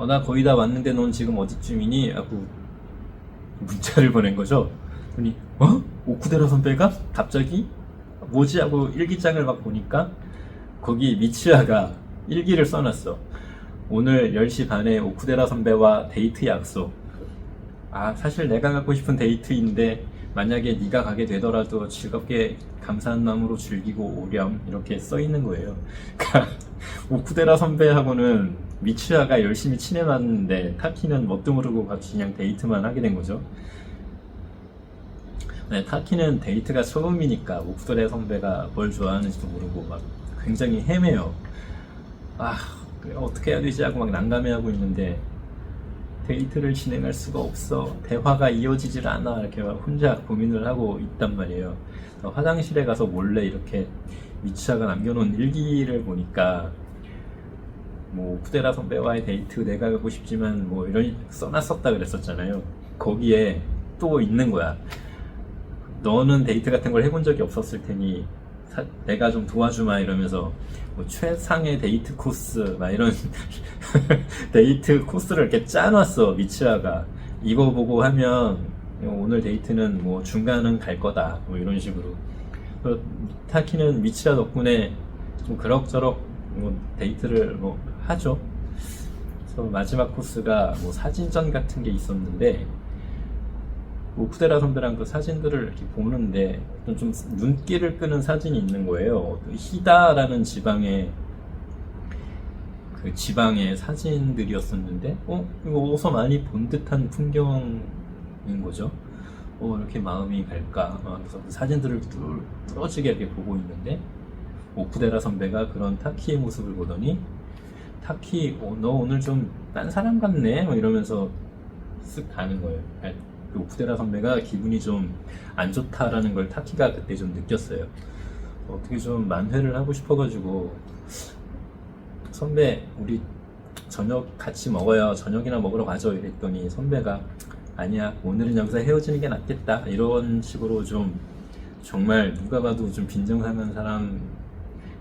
나 거의 다 왔는데 넌 지금 어디쯤이니? 하고 문자를 보낸 거죠. 그러니 오쿠데라 선배가 갑자기 뭐지? 하고 일기장을 막 보니까 거기 미치아가 일기를 써놨어. 오늘 10시 반에 오쿠데라 선배와 데이트 약속. 사실 내가 가고 싶은 데이트인데 만약에 네가 가게 되더라도 즐겁게 감사한 마음으로 즐기고 오렴, 이렇게 써 있는 거예요. 그러니까 오쿠데라 선배하고는 미츠아가 열심히 친해봤는데 타키는 뭣도 모르고 같이 그냥 데이트만 하게 된 거죠. 네, 타키는 데이트가 처음이니까 오쿠데라 선배가 뭘 좋아하는지도 모르고 막 굉장히 헤매요. 그래, 어떻게 해야 되지 하고 막 난감해하고 있는데 데이트를 진행할 수가 없어, 대화가 이어지질 않아, 이렇게 막 혼자 고민을 하고 있단 말이에요. 화장실에 가서 몰래 이렇게 미치아가 남겨놓은 일기를 보니까 뭐 오쿠데라 선배와의 데이트 내가 가고 싶지만 뭐 이런 써놨었다 그랬었잖아요. 거기에 또 있는 거야. 너는 데이트 같은 걸 해본 적이 없었을 테니 내가 좀 도와주마 이러면서 뭐 최상의 데이트 코스 막 이런 데이트 코스를 이렇게 짜놨어 미츠하가. 이거 보고 하면 오늘 데이트는 뭐 중간은 갈 거다 뭐 이런 식으로. 타키는 미츠하 덕분에 좀 그럭저럭 뭐 데이트를 뭐 하죠. 그래서 마지막 코스가 뭐 사진전 같은 게 있었는데 오쿠데라 선배랑 그 사진들을 이렇게 보는데 좀 눈길을 끄는 사진이 있는 거예요. 히다라는 지방의 사진들이었었는데, 이거 어디서 많이 본 듯한 풍경인 거죠. 이렇게 마음이 갈까. 그래서 그 사진들을 뚫어지게 이렇게 보고 있는데, 오쿠데라 선배가 그런 타키의 모습을 보더니, 타키, 너 오늘 좀 딴 사람 같네? 이러면서 쓱 가는 거예요. 그 오쿠데라 선배가 기분이 좀 안 좋다라는 걸 타키가 그때 좀 느꼈어요. 어떻게 좀 만회를 하고 싶어가지고, 선배, 우리 저녁 같이 먹어요. 저녁이나 먹으러 가죠. 이랬더니 선배가, 아니야, 오늘은 여기서 헤어지는 게 낫겠다. 이런 식으로 좀, 정말 누가 봐도 좀 빈정상한 사람,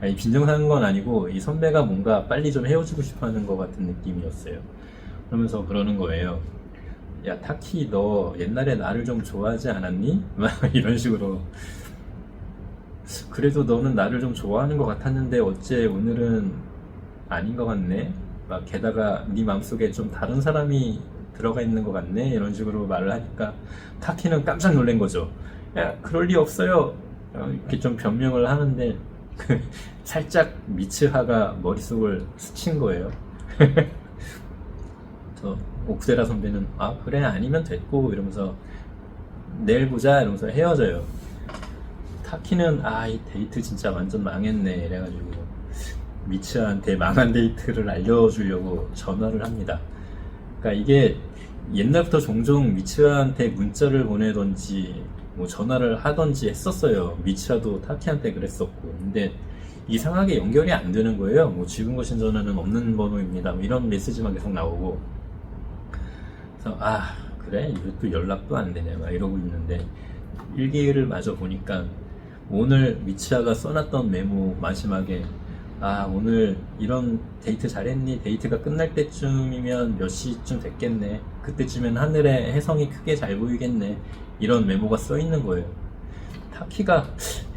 아니, 빈정상한 건 아니고, 이 선배가 뭔가 빨리 좀 헤어지고 싶어 하는 것 같은 느낌이었어요. 그러면서 그러는 거예요. 야, 타키, 너 옛날에 나를 좀 좋아하지 않았니? 막 이런 식으로. 그래도 너는 나를 좀 좋아하는 것 같았는데 어째 오늘은 아닌 것 같네? 막 게다가 네 마음속에 좀 다른 사람이 들어가 있는 것 같네? 이런 식으로 말을 하니까 타키는 깜짝 놀란 거죠. 야, 그럴 리 없어요. 이렇게 좀 변명을 하는데 살짝 미츠하가 머릿속을 스친 거예요. 오쿠데라 선배는 그래 아니면 됐고 이러면서 내일 보자 이러면서 헤어져요. 타키는 이 데이트 진짜 완전 망했네 이래가지고 미츠한테 망한 데이트를 알려주려고 전화를 합니다. 그러니까 이게 옛날부터 종종 미츠한테 문자를 보내던지 뭐 전화를 하던지 했었어요. 미츠도 타키한테 그랬었고. 근데 이상하게 연결이 안 되는 거예요. 뭐 지금 거신 전화는 없는 번호입니다. 뭐 이런 메시지만 계속 나오고. 그래서 그래? 이것도 연락도 안 되냐 막 이러고 있는데 일기를 마저 보니까 오늘 미치아가 써놨던 메모 마지막에 오늘 이런 데이트 잘했니? 데이트가 끝날 때쯤이면 몇 시쯤 됐겠네. 그때쯤엔 하늘에 혜성이 크게 잘 보이겠네. 이런 메모가 써 있는 거예요. 타키가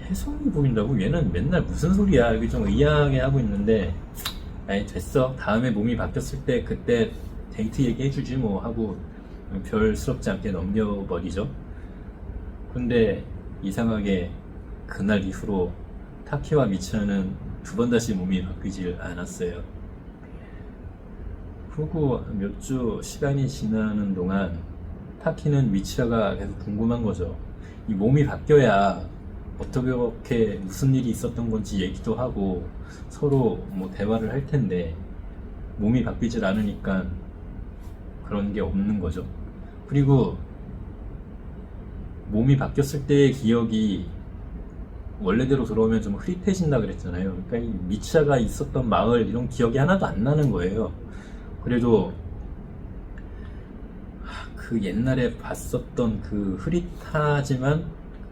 혜성이 보인다고? 얘는 맨날 무슨 소리야? 이렇게 좀 의아하게 하고 있는데 됐어. 다음에 몸이 바뀌었을 때 그때 데이트 얘기해주지 뭐 하고 별스럽지 않게 넘겨버리죠. 근데 이상하게 그날 이후로 타키와 미치아는 두 번 다시 몸이 바뀌질 않았어요. 그리고 몇 주 시간이 지나는 동안 타키는 미치아가 계속 궁금한 거죠. 이 몸이 바뀌어야 어떻게 무슨 일이 있었던 건지 얘기도 하고 서로 뭐 대화를 할 텐데 몸이 바뀌질 않으니까 그런 게 없는 거죠. 그리고 몸이 바뀌었을 때의 기억이 원래대로 돌아오면 좀 흐릿해진다 그랬잖아요. 그러니까 이 미치아가 있었던 마을 이런 기억이 하나도 안 나는 거예요. 그래도 그 옛날에 봤었던 그 흐릿하지만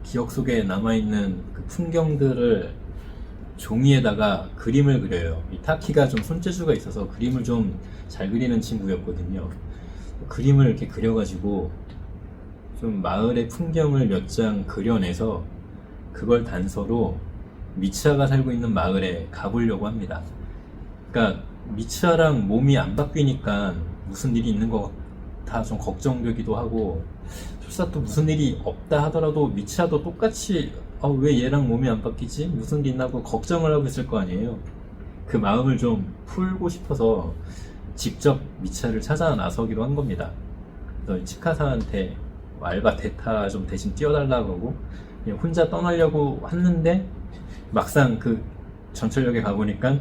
기억 속에 남아있는 그 풍경들을 종이에다가 그림을 그려요. 이 타키가 좀 손재주가 있어서 그림을 좀 잘 그리는 친구였거든요. 그림을 이렇게 그려가지고 좀 마을의 풍경을 몇 장 그려내서 그걸 단서로 미치아가 살고 있는 마을에 가보려고 합니다. 그러니까 미치아랑 몸이 안 바뀌니까 무슨 일이 있는 것 같아 좀 걱정되기도 하고, 설사 또 무슨 일이 없다 하더라도 미치아도 똑같이 왜 얘랑 몸이 안 바뀌지? 무슨 일이 있나 하고 걱정을 하고 있을 거 아니에요. 그 마음을 좀 풀고 싶어서 직접 미치아를 찾아 나서기로 한 겁니다. 그래서 치카사한테 알바 대타 좀 대신 띄워달라고 하고 그냥 혼자 떠나려고 했는데 막상 그 전철역에 가보니까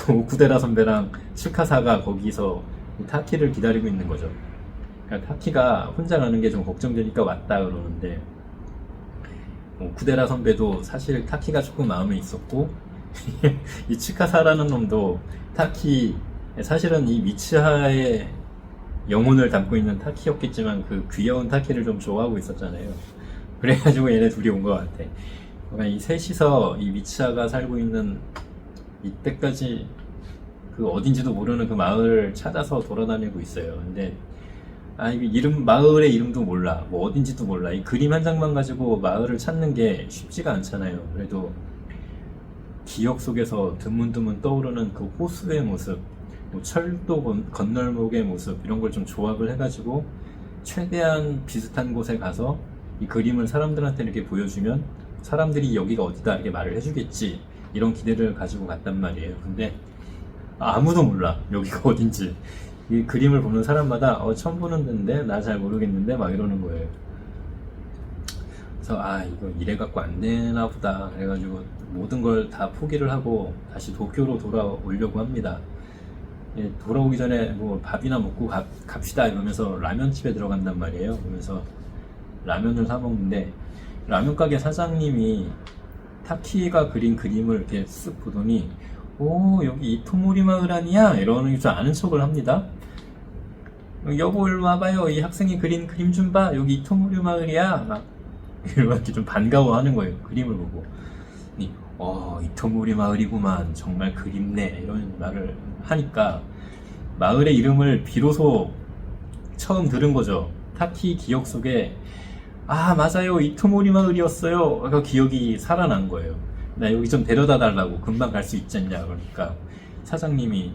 오쿠데라 선배랑 치카사가 거기서 타키를 기다리고 있는 거죠. 그러니까 타키가 혼자 가는 게 좀 걱정되니까 왔다 그러는데 오쿠데라 선배도 사실 타키가 조금 마음에 있었고 이 치카사라는 놈도 타키 사실은 이 미츠하의 영혼을 담고 있는 타키였겠지만 그 귀여운 타키를 좀 좋아하고 있었잖아요. 그래가지고 얘네 둘이 온 것 같아. 그러니까 이 셋이서 이 미츠하가 살고 있는 이때까지 그 어딘지도 모르는 그 마을을 찾아서 돌아다니고 있어요. 근데 이거 마을의 이름도 몰라. 뭐 어딘지도 몰라. 이 그림 한 장만 가지고 마을을 찾는 게 쉽지가 않잖아요. 그래도 기억 속에서 드문드문 떠오르는 그 호수의 모습, 뭐 철도 건널목의 모습, 이런 걸 좀 조합을 해가지고 최대한 비슷한 곳에 가서 이 그림을 사람들한테 이렇게 보여주면 사람들이 여기가 어디다 이렇게 말을 해주겠지, 이런 기대를 가지고 갔단 말이에요. 근데 아무도 몰라 여기가 어딘지. 이 그림을 보는 사람마다 처음 보는 데인데 나 잘 모르겠는데 막 이러는 거예요. 그래서 이거 이래 갖고 안 되나 보다 그래가지고 모든 걸 다 포기를 하고 다시 도쿄로 돌아오려고 합니다. 돌아오기 전에 뭐 밥이나 먹고 갑시다 이러면서 라면집에 들어간단 말이에요. 그러면서 라면을 사 먹는데 라면 가게 사장님이 타키가 그린 그림을 이렇게 쓱 보더니 오, 여기 이토모리 마을 아니야? 이러는 줄 아는 척을 합니다. 여보 일로 와봐요. 이 학생이 그린 그림 좀 봐. 여기 이토모리 마을이야. 막 이렇게 좀 반가워하는 거예요. 그림을 보고. 이토모리 마을이구만. 정말 그립네. 이런 말을 하니까 마을의 이름을 비로소 처음 들은 거죠. 타키 기억 속에 맞아요. 이토모리 마을이었어요. 그 기억이 살아난 거예요. 나 여기 좀 데려다 달라고. 금방 갈 수 있지 않냐. 그러니까 사장님이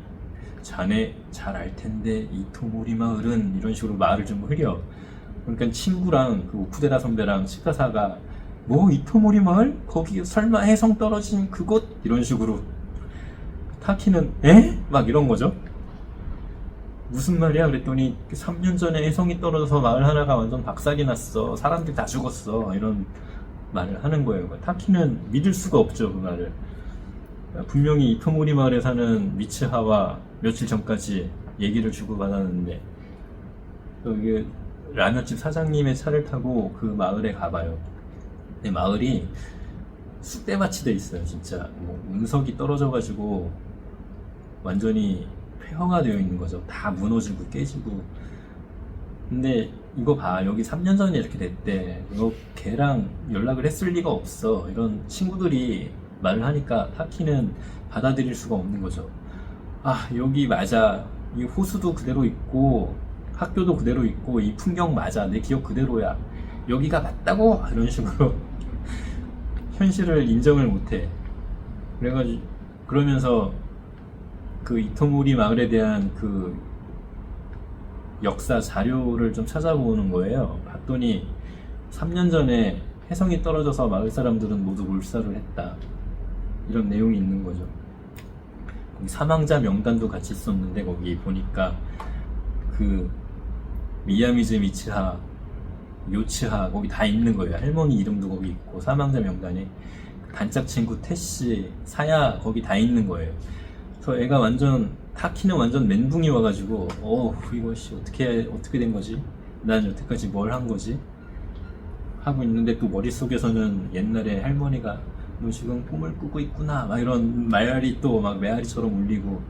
자네 잘 알 텐데 이토모리 마을은, 이런 식으로 말을 좀 흐려. 그러니까 친구랑 그 오쿠데라 선배랑 치카사가 뭐 이토모리 마을? 거기 설마 해성 떨어진 그곳? 이런 식으로. 타키는 에? 막 이런 거죠. 무슨 말이야? 그랬더니 3년 전에 해성이 떨어져서 마을 하나가 완전 박살이 났어. 사람들 다 죽었어. 이런 말을 하는 거예요. 타키는 믿을 수가 없죠, 그 말을. 분명히 이토모리 마을에 사는 미츠하와 며칠 전까지 얘기를 주고받았는데 여기 라면집 사장님의 차를 타고 그 마을에 가봐요. 근데 마을이 쑥대밭이 돼 있어요. 진짜 뭐 운석이 떨어져가지고 완전히 폐허가 되어 있는 거죠. 다 무너지고 깨지고. 근데 이거 봐, 여기 3년 전에 이렇게 됐대. 너 걔랑 연락을 했을 리가 없어. 이런 친구들이 말을 하니까 타키는 받아들일 수가 없는 거죠. 여기 맞아. 이 호수도 그대로 있고 학교도 그대로 있고 이 풍경 맞아. 내 기억 그대로야. 여기가 맞다고? 이런 식으로 현실을 인정을 못해. 그러면서 그 이토모리 마을에 대한 그 역사 자료를 좀 찾아보는 거예요. 봤더니 3년 전에 해성이 떨어져서 마을 사람들은 모두 몰살을 했다. 이런 내용이 있는 거죠. 거기 사망자 명단도 같이 있었는데 거기 보니까 그 미야미즈 미츠하, 요츠하 거기 다 있는 거예요. 할머니 이름도 거기 있고 사망자 명단에 단짝 친구 태씨, 사야 거기 다 있는 거예요. 그래서 애가 타키는 완전 멘붕이 와가지고 이것이 어떻게 된 거지? 난 여태까지 뭘 한 거지? 하고 있는데 또 머릿속에서는 옛날에 할머니가 너 지금 꿈을 꾸고 있구나 막 이런 말이 또 막 메아리처럼 울리고.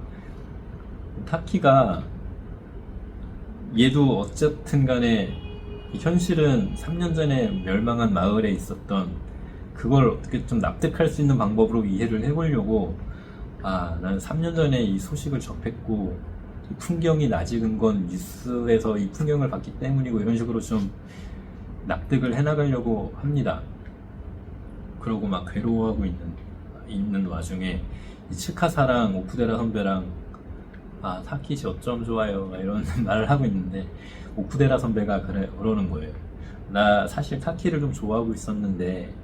타키가 얘도 어쨌든 간에 현실은 3년 전에 멸망한 마을에 있었던 그걸 어떻게 좀 납득할 수 있는 방법으로 이해를 해보려고 나는 3년 전에 이 소식을 접했고 이 풍경이 낯익은 건 뉴스에서 이 풍경을 봤기 때문이고, 이런 식으로 좀 납득을 해나가려고 합니다. 그러고 막 괴로워하고 있는 와중에 이 츠카사랑 오쿠데라 선배랑 타키시 어쩜 좋아요 이런 말을 하고 있는데 오쿠데라 선배가 그러는 거예요. 나 사실 타키를 좀 좋아하고 있었는데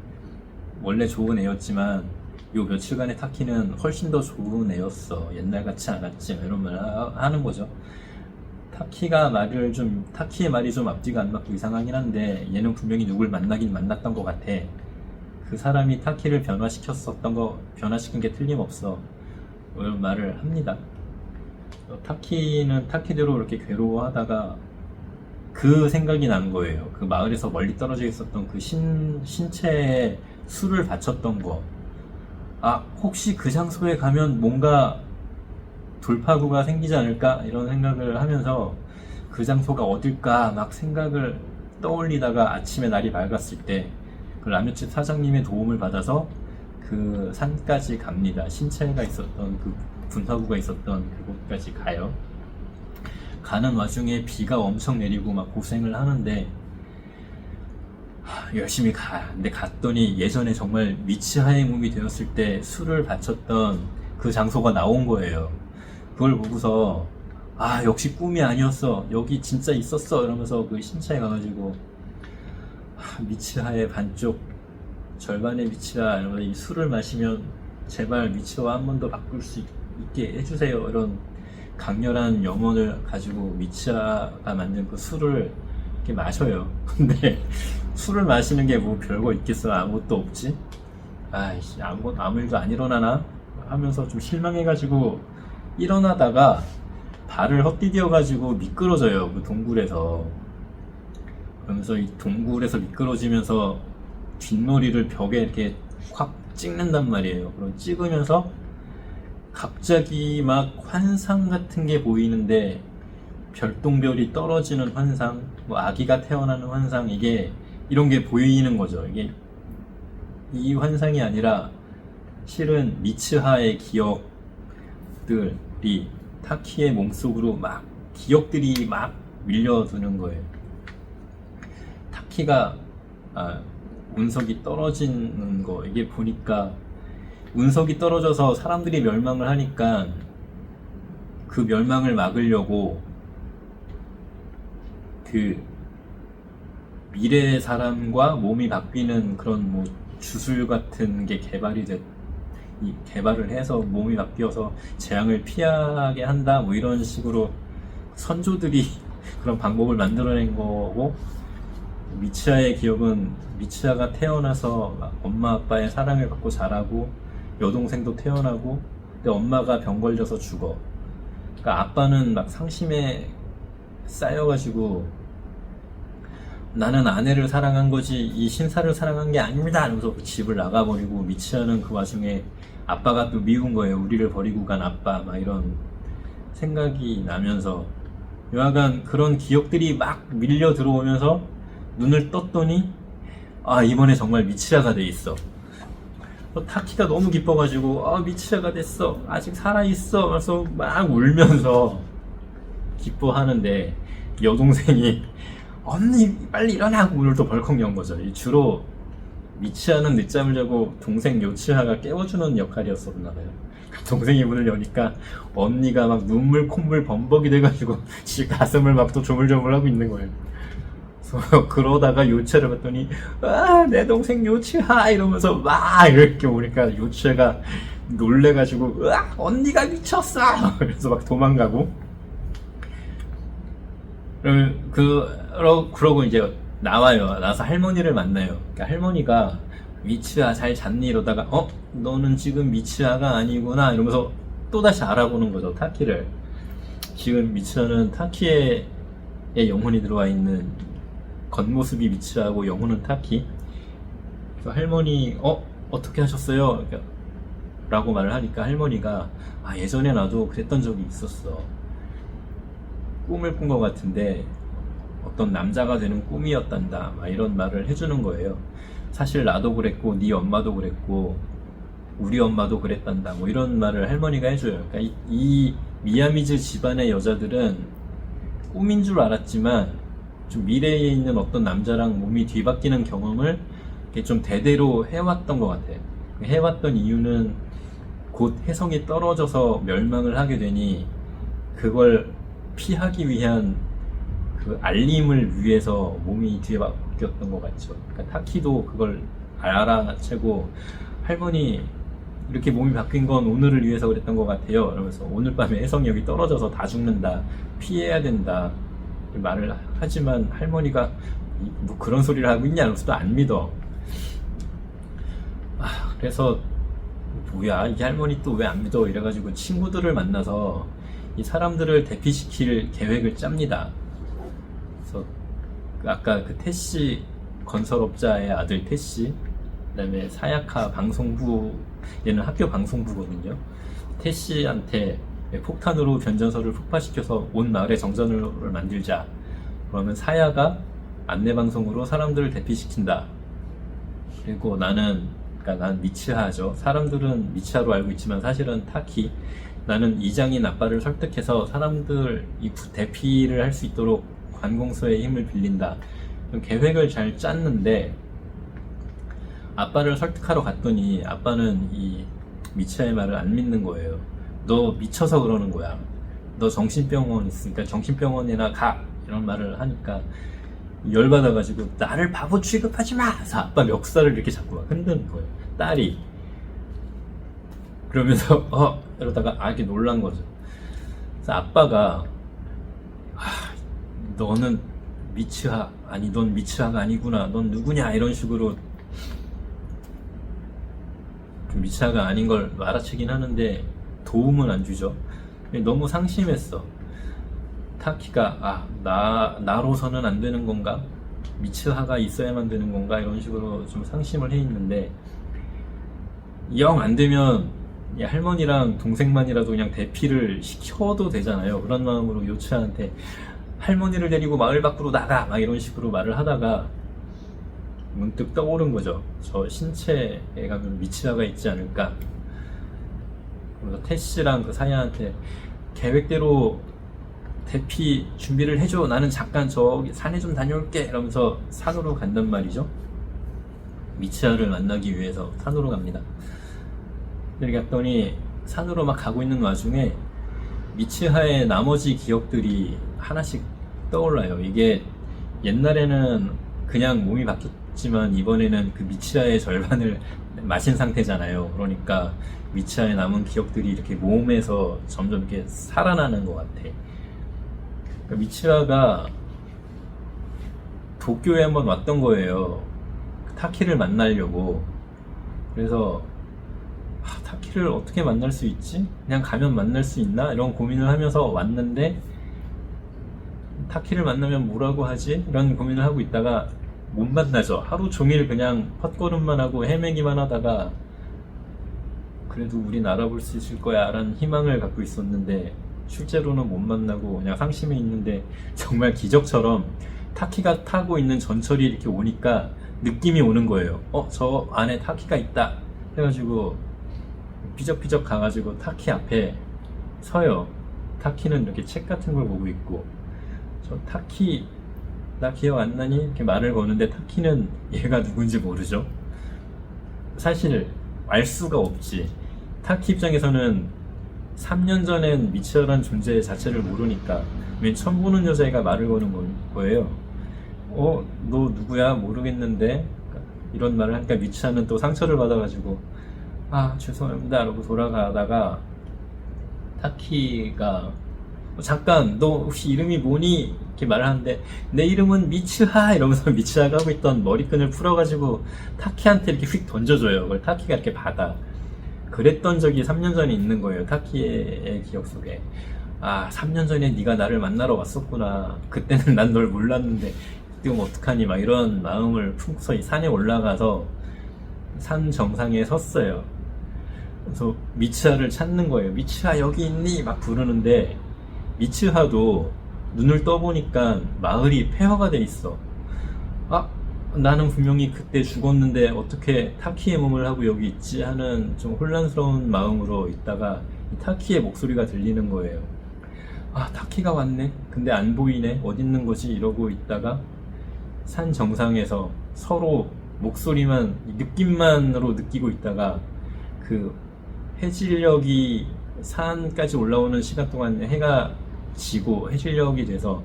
원래 좋은 애였지만 요 며칠간의 타키는 훨씬 더 좋은 애였어. 옛날 같지 않았지. 이런 말 하는 거죠. 타키의 말이 좀 앞뒤가 안 맞고 이상하긴 한데 얘는 분명히 누굴 만나긴 만났던 것 같아. 그 사람이 타키를 변화시킨 게 틀림없어. 이런 말을 합니다. 타키는 타키대로 이렇게 괴로워하다가 그 생각이 난 거예요. 그 마을에서 멀리 떨어져 있었던 그 신체에 술을 바쳤던 거. 혹시 그 장소에 가면 뭔가 돌파구가 생기지 않을까 이런 생각을 하면서 그 장소가 어딜까 막 생각을 떠올리다가 아침에 날이 밝았을 때 그 라면집 사장님의 도움을 받아서 그 산까지 갑니다. 신체가 있었던 그 분화구가 있었던 그곳까지 가요. 가는 와중에 비가 엄청 내리고 막 고생을 하는데 열심히 가. 근데 갔더니 예전에 정말 미츠하의 몸이 되었을 때 술을 바쳤던 그 장소가 나온 거예요. 그걸 보고서 아 역시 꿈이 아니었어. 여기 진짜 있었어. 이러면서 그 신차에 가가지고 미츠하의 반쪽 절반의 미츠하 이러면서 이 술을 마시면 제발 미츠와 한 번 더 바꿀 수 있게 해주세요. 이런 강렬한 염원을 가지고 미츠하가 만든 그 술을 이렇게 마셔요. 근데 술을 마시는 게 뭐 별거 있겠어. 아무것도 없지. 아이씨 아무 일도 안 일어나나 하면서 좀 실망해가지고 일어나다가 발을 헛디뎌가지고 미끄러져요. 그 동굴에서. 그러면서 이 동굴에서 미끄러지면서 뒷머리를 벽에 이렇게 확 찍는단 말이에요. 그럼 찍으면서 갑자기 막 환상 같은 게 보이는데 별똥별이 떨어지는 환상, 뭐 아기가 태어나는 환상, 이게 이런 게 보이는 거죠. 이게 이 환상이 아니라 실은 미츠하의 기억들이 타키의 몸속으로 막 기억들이 막 밀려드는 거예요. 타키가 운석이 떨어지는 거 이게 보니까 운석이 떨어져서 사람들이 멸망을 하니까 그 멸망을 막으려고 그 미래의 사람과 몸이 바뀌는 그런 뭐 주술 같은 게 개발을 해서 몸이 바뀌어서 재앙을 피하게 한다 뭐 이런 식으로 선조들이 그런 방법을 만들어낸 거고, 미츠하의 기억은 미츠하가 태어나서 엄마 아빠의 사랑을 받고 자라고 여동생도 태어나고 근데 엄마가 병 걸려서 죽어. 그러니까 아빠는 막 상심에 쌓여가지고 나는 아내를 사랑한 거지 이 신사를 사랑한 게 아닙니다 이러면서 그 집을 나가버리고, 미츠하는 그 와중에 아빠가 또 미운 거예요. 우리를 버리고 간 아빠 막 이런 생각이 나면서 여하간 그런 기억들이 막 밀려 들어오면서 눈을 떴더니 아 이번에 정말 미츠하가 돼 있어. 타키가 너무 기뻐가지고 아 미츠하가 됐어 아직 살아있어 그래서 막 울면서 기뻐하는데 여동생이 언니 빨리 일어나고 오늘 또 벌컥 연 거죠. 주로 미츠하는 늦잠을 자고 동생 요츠하가 깨워주는 역할이었었나봐요. 동생이 문을 여니까 언니가 막 눈물 콧물 범벅이 돼가지고 지 가슴을 막 또 조물조물 하고 있는 거예요. 그래서 그러다가 요츠를 봤더니 아 내 동생 요츠하 이러면서 막 이렇게 오니까 요츠가 놀래가지고 으악 언니가 미쳤어 그래서 막 도망가고, 그러고 이제 나와요. 나와서 할머니를 만나요. 그러니까 할머니가 미츠하 잘 잤니 이러다가 너는 지금 미츠하가 아니구나 이러면서 또다시 알아보는 거죠. 타키를. 지금 미츠하는 타키의 영혼이 들어와 있는, 겉모습이 미츠하고 영혼은 타키. 그래서 할머니 어떻게 하셨어요? 라고 말을 하니까 할머니가 아 예전에 나도 그랬던 적이 있었어. 꿈을 꾼 것 같은데 어떤 남자가 되는 꿈이었단다 막 이런 말을 해주는 거예요. 사실 나도 그랬고 네 엄마도 그랬고 우리 엄마도 그랬단다 뭐 이런 말을 할머니가 해줘요. 그러니까 이 미야미즈 집안의 여자들은 꿈인 줄 알았지만 좀 미래에 있는 어떤 남자랑 몸이 뒤바뀌는 경험을 이렇게 좀 대대로 해왔던 것 같아요. 해왔던 이유는 곧 혜성이 떨어져서 멸망을 하게 되니 그걸 피하기 위한 그 알림을 위해서 몸이 뒤바뀌었던 것 같죠. 그러니까 타키도 그걸 알아채고 할머니 이렇게 몸이 바뀐 건 오늘을 위해서 그랬던 것 같아요. 그러면서 오늘 밤에 혜성이 여기 떨어져서 다 죽는다. 피해야 된다. 말을 하지만 할머니가 뭐 그런 소리를 하고 있냐 이러면서 또 안 믿어. 그래서 뭐야 이 할머니 또 왜 안 믿어 이래가지고 친구들을 만나서 이 사람들을 대피시킬 계획을 짭니다. 그래서 아까 그 태씨 건설업자의 아들 태씨, 그다음에 사야카 방송부, 얘는 학교 방송부거든요. 태씨한테 폭탄으로 변전소를 폭파시켜서 온 마을의 정전을 만들자. 그러면 사야가 안내방송으로 사람들을 대피시킨다. 그리고 그러니까 난 미츠하죠. 사람들은 미츠하로 알고 있지만 사실은 타키. 나는 이장인 아빠를 설득해서 사람들 대피를 할 수 있도록 관공서의 힘을 빌린다. 계획을 잘 짰는데 아빠를 설득하러 갔더니 아빠는 이 미츠하의 말을 안 믿는 거예요. 너 미쳐서 그러는 거야. 너 정신병원 있으니까 정신병원이나 가. 이런 말을 하니까 열받아가지고 나를 바보 취급하지 마! 그래서 아빠 멱살을 이렇게 잡고 막 흔드는 거예요. 딸이. 그러면서 이러다가 아기 놀란 거죠. 그래서 아빠가 너는 미츠하 아니 넌 미츠하가 아니구나. 넌 누구냐 이런 식으로 좀 미츠하가 아닌 걸 알아채긴 하는데 도움은 안 주죠. 너무 상심했어. 타키가 나로서는 안 되는 건가? 미츠하가 있어야만 되는 건가? 이런 식으로 좀 상심을 해 있는데 영 안 되면 할머니랑 동생만이라도 그냥 대피를 시켜도 되잖아요. 그런 마음으로 요츠한테 할머니를 데리고 마을 밖으로 나가! 막 이런 식으로 말을 하다가 문득 떠오른 거죠. 저 신체에 가면 미츠하가 있지 않을까? 그래서 태씨랑 그 사야한테 계획대로 대피 준비를 해줘. 나는 잠깐 저기 산에 좀 다녀올게. 이러면서 산으로 간단 말이죠. 미츠하를 만나기 위해서 산으로 갑니다. 이렇게 갔더니 산으로 막 가고 있는 와중에 미츠하의 나머지 기억들이 하나씩 떠올라요. 이게 옛날에는 그냥 몸이 바뀌었지만 이번에는 그 미츠하의 절반을 마신 상태잖아요. 그러니까 미츠하의 남은 기억들이 이렇게 몸에서 점점 이렇게 살아나는 것 같아. 그러니까 미츠하가 도쿄에 한번 왔던 거예요. 타키를 만나려고. 그래서 타키를 어떻게 만날 수 있지? 그냥 가면 만날 수 있나? 이런 고민을 하면서 왔는데 타키를 만나면 뭐라고 하지? 이런 고민을 하고 있다가 못 만나죠. 하루 종일 그냥 헛걸음만 하고 헤매기만 하다가 그래도 우린 알아볼 수 있을 거야 라는 희망을 갖고 있었는데 실제로는 못 만나고 그냥 상심해 있는데 정말 기적처럼 타키가 타고 있는 전철이 이렇게 오니까 느낌이 오는 거예요. 저 안에 타키가 있다 해가지고 삐적삐적 가가지고 타키 앞에 서요. 타키는 이렇게 책 같은 걸 보고 있고 저 타키 나 기억 안 나니? 이렇게 말을 거는데 타키는 얘가 누군지 모르죠. 사실 알 수가 없지. 타키 입장에서는 3년 전엔 미츠하라는 존재 자체를 모르니까 맨 처음 보는 여자애가 말을 거는 거예요. 너 누구야? 모르겠는데 이런 말을 하니까 미츠하는 또 상처를 받아가지고 죄송합니다 이러고 돌아가다가 타키가 잠깐 너 혹시 이름이 뭐니? 이렇게 말을 하는데 내 이름은 미츠하 이러면서 미츠하가 하고 있던 머리끈을 풀어가지고 타키한테 이렇게 휙 던져줘요. 그걸 타키가 이렇게 받아. 그랬던 적이 3년 전에 있는 거예요. 타키의 기억 속에. 3년 전에 네가 나를 만나러 왔었구나. 그때는 난 널 몰랐는데 지금 어떡하니 막 이런 마음을 품고서 이 산에 올라가서 산 정상에 섰어요. 그래서 미츠하를 찾는 거예요. 미츠하 여기 있니? 막 부르는데 미츠하도 눈을 떠보니까 마을이 폐허가 돼 있어. 나는 분명히 그때 죽었는데 어떻게 타키의 몸을 하고 여기 있지? 하는 좀 혼란스러운 마음으로 있다가 타키의 목소리가 들리는 거예요. 타키가 왔네? 근데 안 보이네? 어디 있는 거지? 이러고 있다가 산 정상에서 서로 목소리만, 느낌만으로 느끼고 있다가 그 해질녘이 산까지 올라오는 시간 동안 해가 지고 해질녘이 돼서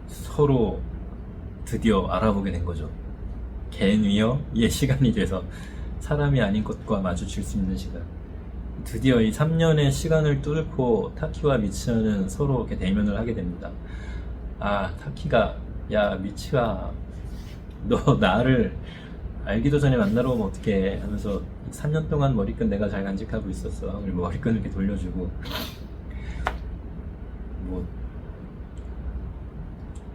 서로 드디어 알아보게 된 거죠. 겐위어의 시간이 돼서 사람이 아닌 것과 마주칠 수 있는 시간. 드디어 이 3년의 시간을 뚫고 타키와 미츠하는 서로 이렇게 대면을 하게 됩니다. 타키가 야 미츠하 너 나를 알기도 전에 만나러 오면 어떡해 하면서 3년 동안 머리끈 내가 잘 간직하고 있었어. 그리고 머리끈을 이렇게 돌려주고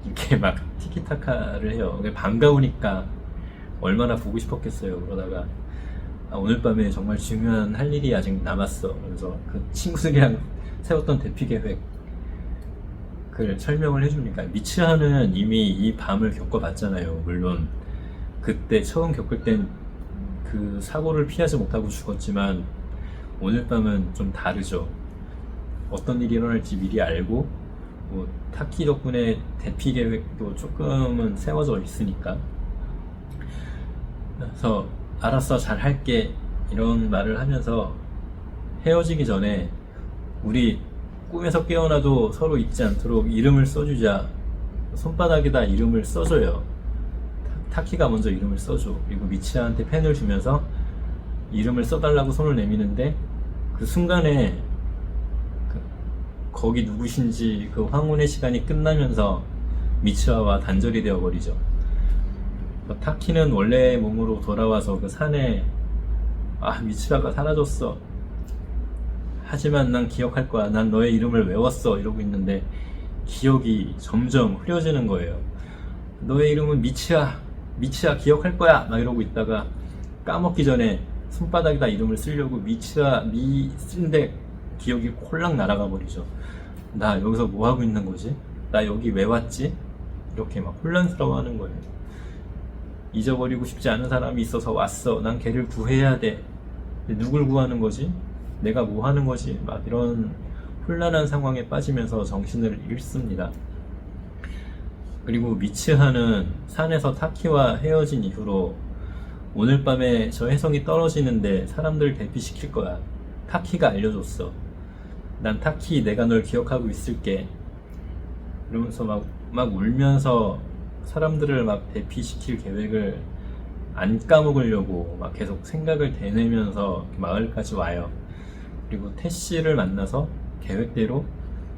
이렇게 막 티키타카를 해요. 반가우니까 얼마나 보고 싶었겠어요. 그러다가 오늘 밤에 정말 중요한 할 일이 아직 남았어. 그래서 그 친구들이랑 세웠던 대피 계획 그걸 설명을 해주니까 미츠하는 이미 이 밤을 겪어봤잖아요. 물론 그때 처음 겪을 땐 그 사고를 피하지 못하고 죽었지만 오늘 밤은 좀 다르죠. 어떤 일이 일어날지 미리 알고 뭐 타키 덕분에 대피 계획도 조금은 세워져 있으니까 그래서 알았어 잘 할게 이런 말을 하면서 헤어지기 전에 우리 꿈에서 깨어나도 서로 잊지 않도록 이름을 써주자. 손바닥에다 이름을 써줘요. 타키가 먼저 이름을 써줘. 그리고 미치아한테 펜을 주면서 이름을 써달라고 손을 내미는데 그 순간에 거기 누구신지 그 황혼의 시간이 끝나면서 미치아와 단절이 되어버리죠. 타키는 원래 몸으로 돌아와서 그 산에 미치아가 사라졌어. 하지만 난 기억할 거야. 난 너의 이름을 외웠어. 이러고 있는데 기억이 점점 흐려지는 거예요. 너의 이름은 미치아. 미치아 기억할 거야. 막 이러고 있다가 까먹기 전에 손바닥에다 이름을 쓰려고 미치아 쓴데 기억이 콜랑 날아가 버리죠. 나 여기서 뭐 하고 있는 거지? 나 여기 왜 왔지? 이렇게 막 혼란스러워 하는 거예요. 잊어버리고 싶지 않은 사람이 있어서 왔어. 난 걔를 구해야 돼. 누굴 구하는 거지? 내가 뭐 하는 거지? 막 이런 혼란한 상황에 빠지면서 정신을 잃습니다. 그리고 미츠하는 산에서 타키와 헤어진 이후로 오늘 밤에 저 혜성이 떨어지는데 사람들 대피시킬 거야. 타키가 알려줬어. 난 타키 내가 널 기억하고 있을게. 이러면서 막 울면서 사람들을 막 대피시킬 계획을 안 까먹으려고 막 계속 생각을 되뇌면서 마을까지 와요. 그리고 태씨를 만나서 계획대로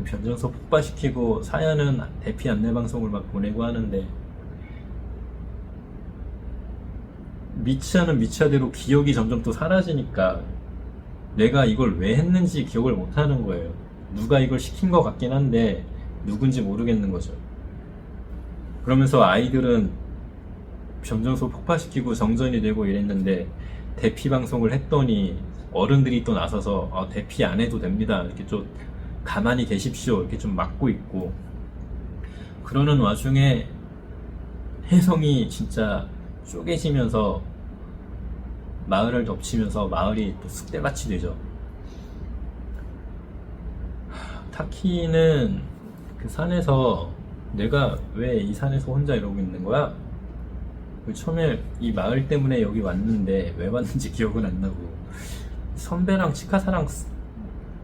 변전소 폭파시키고 사야는 대피 안내 방송을 막 보내고 하는데 미치아는 미치아대로 기억이 점점 또 사라지니까 내가 이걸 왜 했는지 기억을 못 하는 거예요. 누가 이걸 시킨 것 같긴 한데 누군지 모르겠는 거죠. 그러면서 아이들은 변전소 폭파시키고 정전이 되고 이랬는데 대피 방송을 했더니 어른들이 또 나서서 대피 안 해도 됩니다. 이렇게 좀 가만히 계십시오. 이렇게 좀 막고 있고 그러는 와중에 혜성이 진짜 쪼개지면서 마을을 덮치면서 마을이 또 쑥대밭이 되죠. 타키는 그 산에서 내가 왜 이 산에서 혼자 이러고 있는 거야? 처음에 이 마을 때문에 여기 왔는데 왜 왔는지 기억은 안 나고 선배랑 치카사랑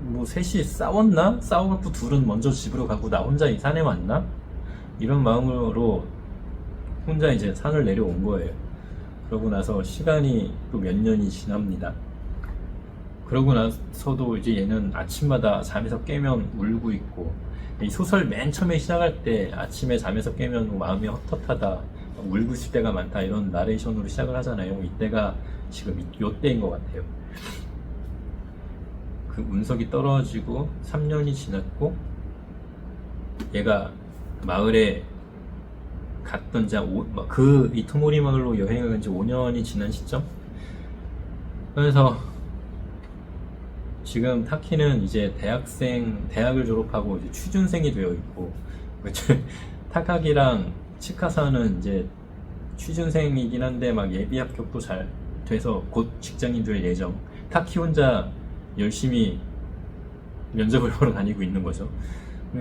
뭐 셋이 싸웠나? 싸워갖고 둘은 먼저 집으로 가고 나 혼자 이 산에 왔나? 이런 마음으로 혼자 이제 산을 내려온 거예요. 그러고 나서 시간이 또 몇 년이 지납니다. 그러고 나서도 이제 얘는 아침마다 잠에서 깨면 울고 있고 이 소설 맨 처음에 시작할 때 아침에 잠에서 깨면 뭐 마음이 헛헛하다 울고 있을 때가 많다 이런 나레이션으로 시작을 하잖아요. 이때가 지금 요때인 것 같아요. 그 운석이 떨어지고 3년이 지났고 얘가 마을에 갔던 그 이토모리 마을로 여행을 간 지 5년이 지난 시점. 그래서 지금 타키는 이제 대학을 졸업하고 이제 취준생이 되어 있고 타카기랑 치카사는 이제 취준생이긴 한데 막 예비 합격도 잘 돼서 곧 직장인 될 예정. 타키 혼자 열심히 면접을 보러 다니고 있는 거죠.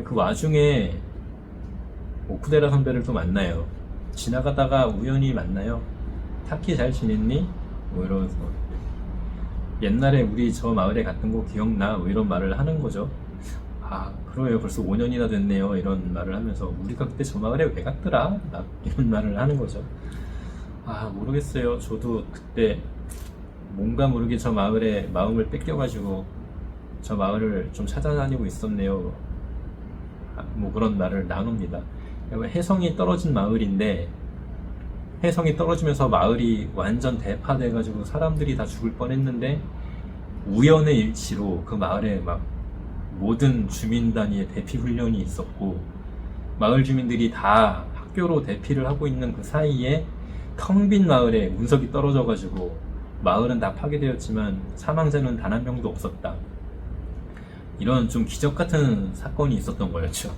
그 와중에 오쿠데라 선배를 또 만나요. 지나가다가 우연히 만나요. 타키 잘 지냈니? 뭐 이러면서 옛날에 우리 저 마을에 갔던 거 기억나? 뭐 이런 말을 하는 거죠. 그래요. 벌써 5년이나 됐네요. 이런 말을 하면서 우리가 그때 저 마을에 왜 갔더라? 이런 말을 하는 거죠. 모르겠어요. 저도 그때 뭔가 모르게 저 마을에 마음을 뺏겨가지고 저 마을을 좀 찾아다니고 있었네요. 뭐 그런 말을 나눕니다. 혜성이 떨어진 마을인데 혜성이 떨어지면서 마을이 완전 대파돼가지고 사람들이 다 죽을 뻔했는데 우연의 일치로 그 마을에 막 모든 주민 단위의 대피 훈련이 있었고 마을 주민들이 다 학교로 대피를 하고 있는 그 사이에 텅 빈 마을에 운석이 떨어져가지고 마을은 다 파괴되었지만 사망자는 단 한 명도 없었다. 이런 좀 기적 같은 사건이 있었던 거였죠.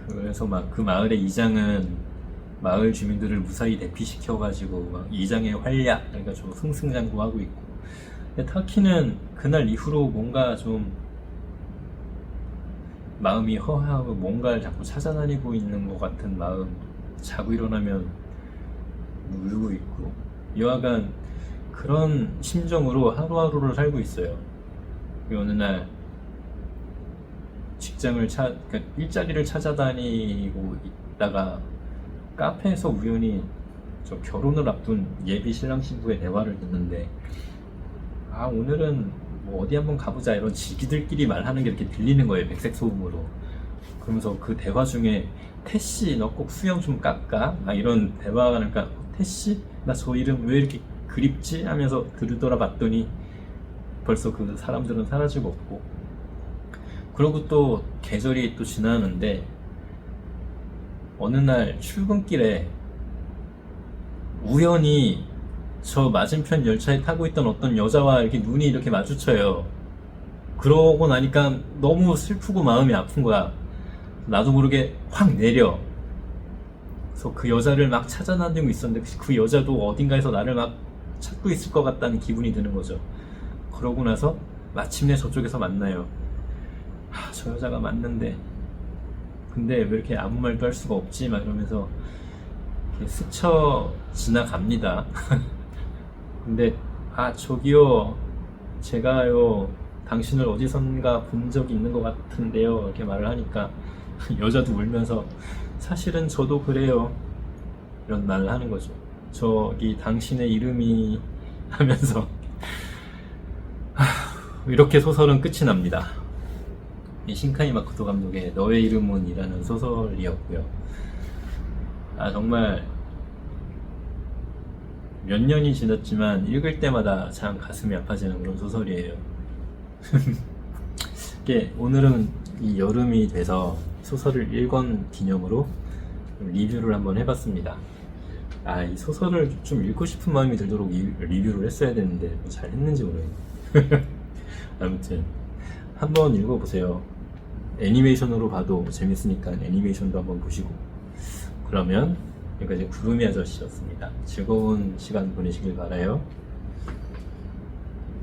그래서 막 그 마을의 이장은 마을 주민들을 무사히 대피시켜가지고 막 이장의 활약 그래가지고 승승장구하고 있고, 근데 타키는 그날 이후로 뭔가 좀 마음이 허하고 뭔가를 자꾸 찾아다니고 있는 것 같은 마음, 자고 일어나면 울고 있고, 여하간 그런 심정으로 하루하루를 살고 있어요. 어느 날 그러니까 일자리를 찾아다니고 있다가 카페에서 우연히 저 결혼을 앞둔 예비 신랑 신부의 대화를 듣는데, 오늘은 뭐 어디 한번 가보자 이런 지기들끼리 말하는 게 이렇게 들리는 거예요, 백색 소음으로. 그러면서 그 대화 중에 태씨 너 꼭 수염 좀 깎아? 이런 대화가 나니까 태씨? 나 저 이름 왜 이렇게 그립지? 하면서 들으돌아 봤더니 벌써 그 사람들은 사라지고 없고, 그러고 또 계절이 또 지나는데 어느 날 출근길에 우연히 저 맞은편 열차에 타고 있던 어떤 여자와 이렇게 눈이 이렇게 마주쳐요. 그러고 나니까 너무 슬프고 마음이 아픈 거야. 나도 모르게 확 내려. 그래서 그 여자를 막 찾아다니고 있었는데 그 여자도 어딘가에서 나를 막 찾고 있을 것 같다는 기분이 드는 거죠. 그러고 나서 마침내 저쪽에서 만나요. 저 여자가 맞는데 근데 왜 이렇게 아무 말도 할 수가 없지? 막 이러면서 이렇게 스쳐 지나갑니다. 근데 저기요, 제가요 당신을 어디선가 본 적이 있는 것 같은데요 이렇게 말을 하니까 여자도 울면서 사실은 저도 그래요 이런 말을 하는 거죠. 저기 당신의 이름이 하면서 이렇게 소설은 끝이 납니다. 이 신카이 마코토 감독의 너의 이름은 이라는 소설이었고요. 정말 몇 년이 지났지만 읽을 때마다 참 가슴이 아파지는 그런 소설이에요. 오늘은 이 여름이 돼서 소설을 1권 기념으로 리뷰를 한번 해봤습니다. 이 소설을 좀 읽고 싶은 마음이 들도록 리뷰를 했어야 되는데 잘 했는지 모르겠네요. 아무튼 한번 읽어보세요. 애니메이션으로 봐도 재밌으니까 애니메이션도 한번 보시고. 그러면 여기까지 구름이 아저씨였습니다. 즐거운 시간 보내시길 바라요.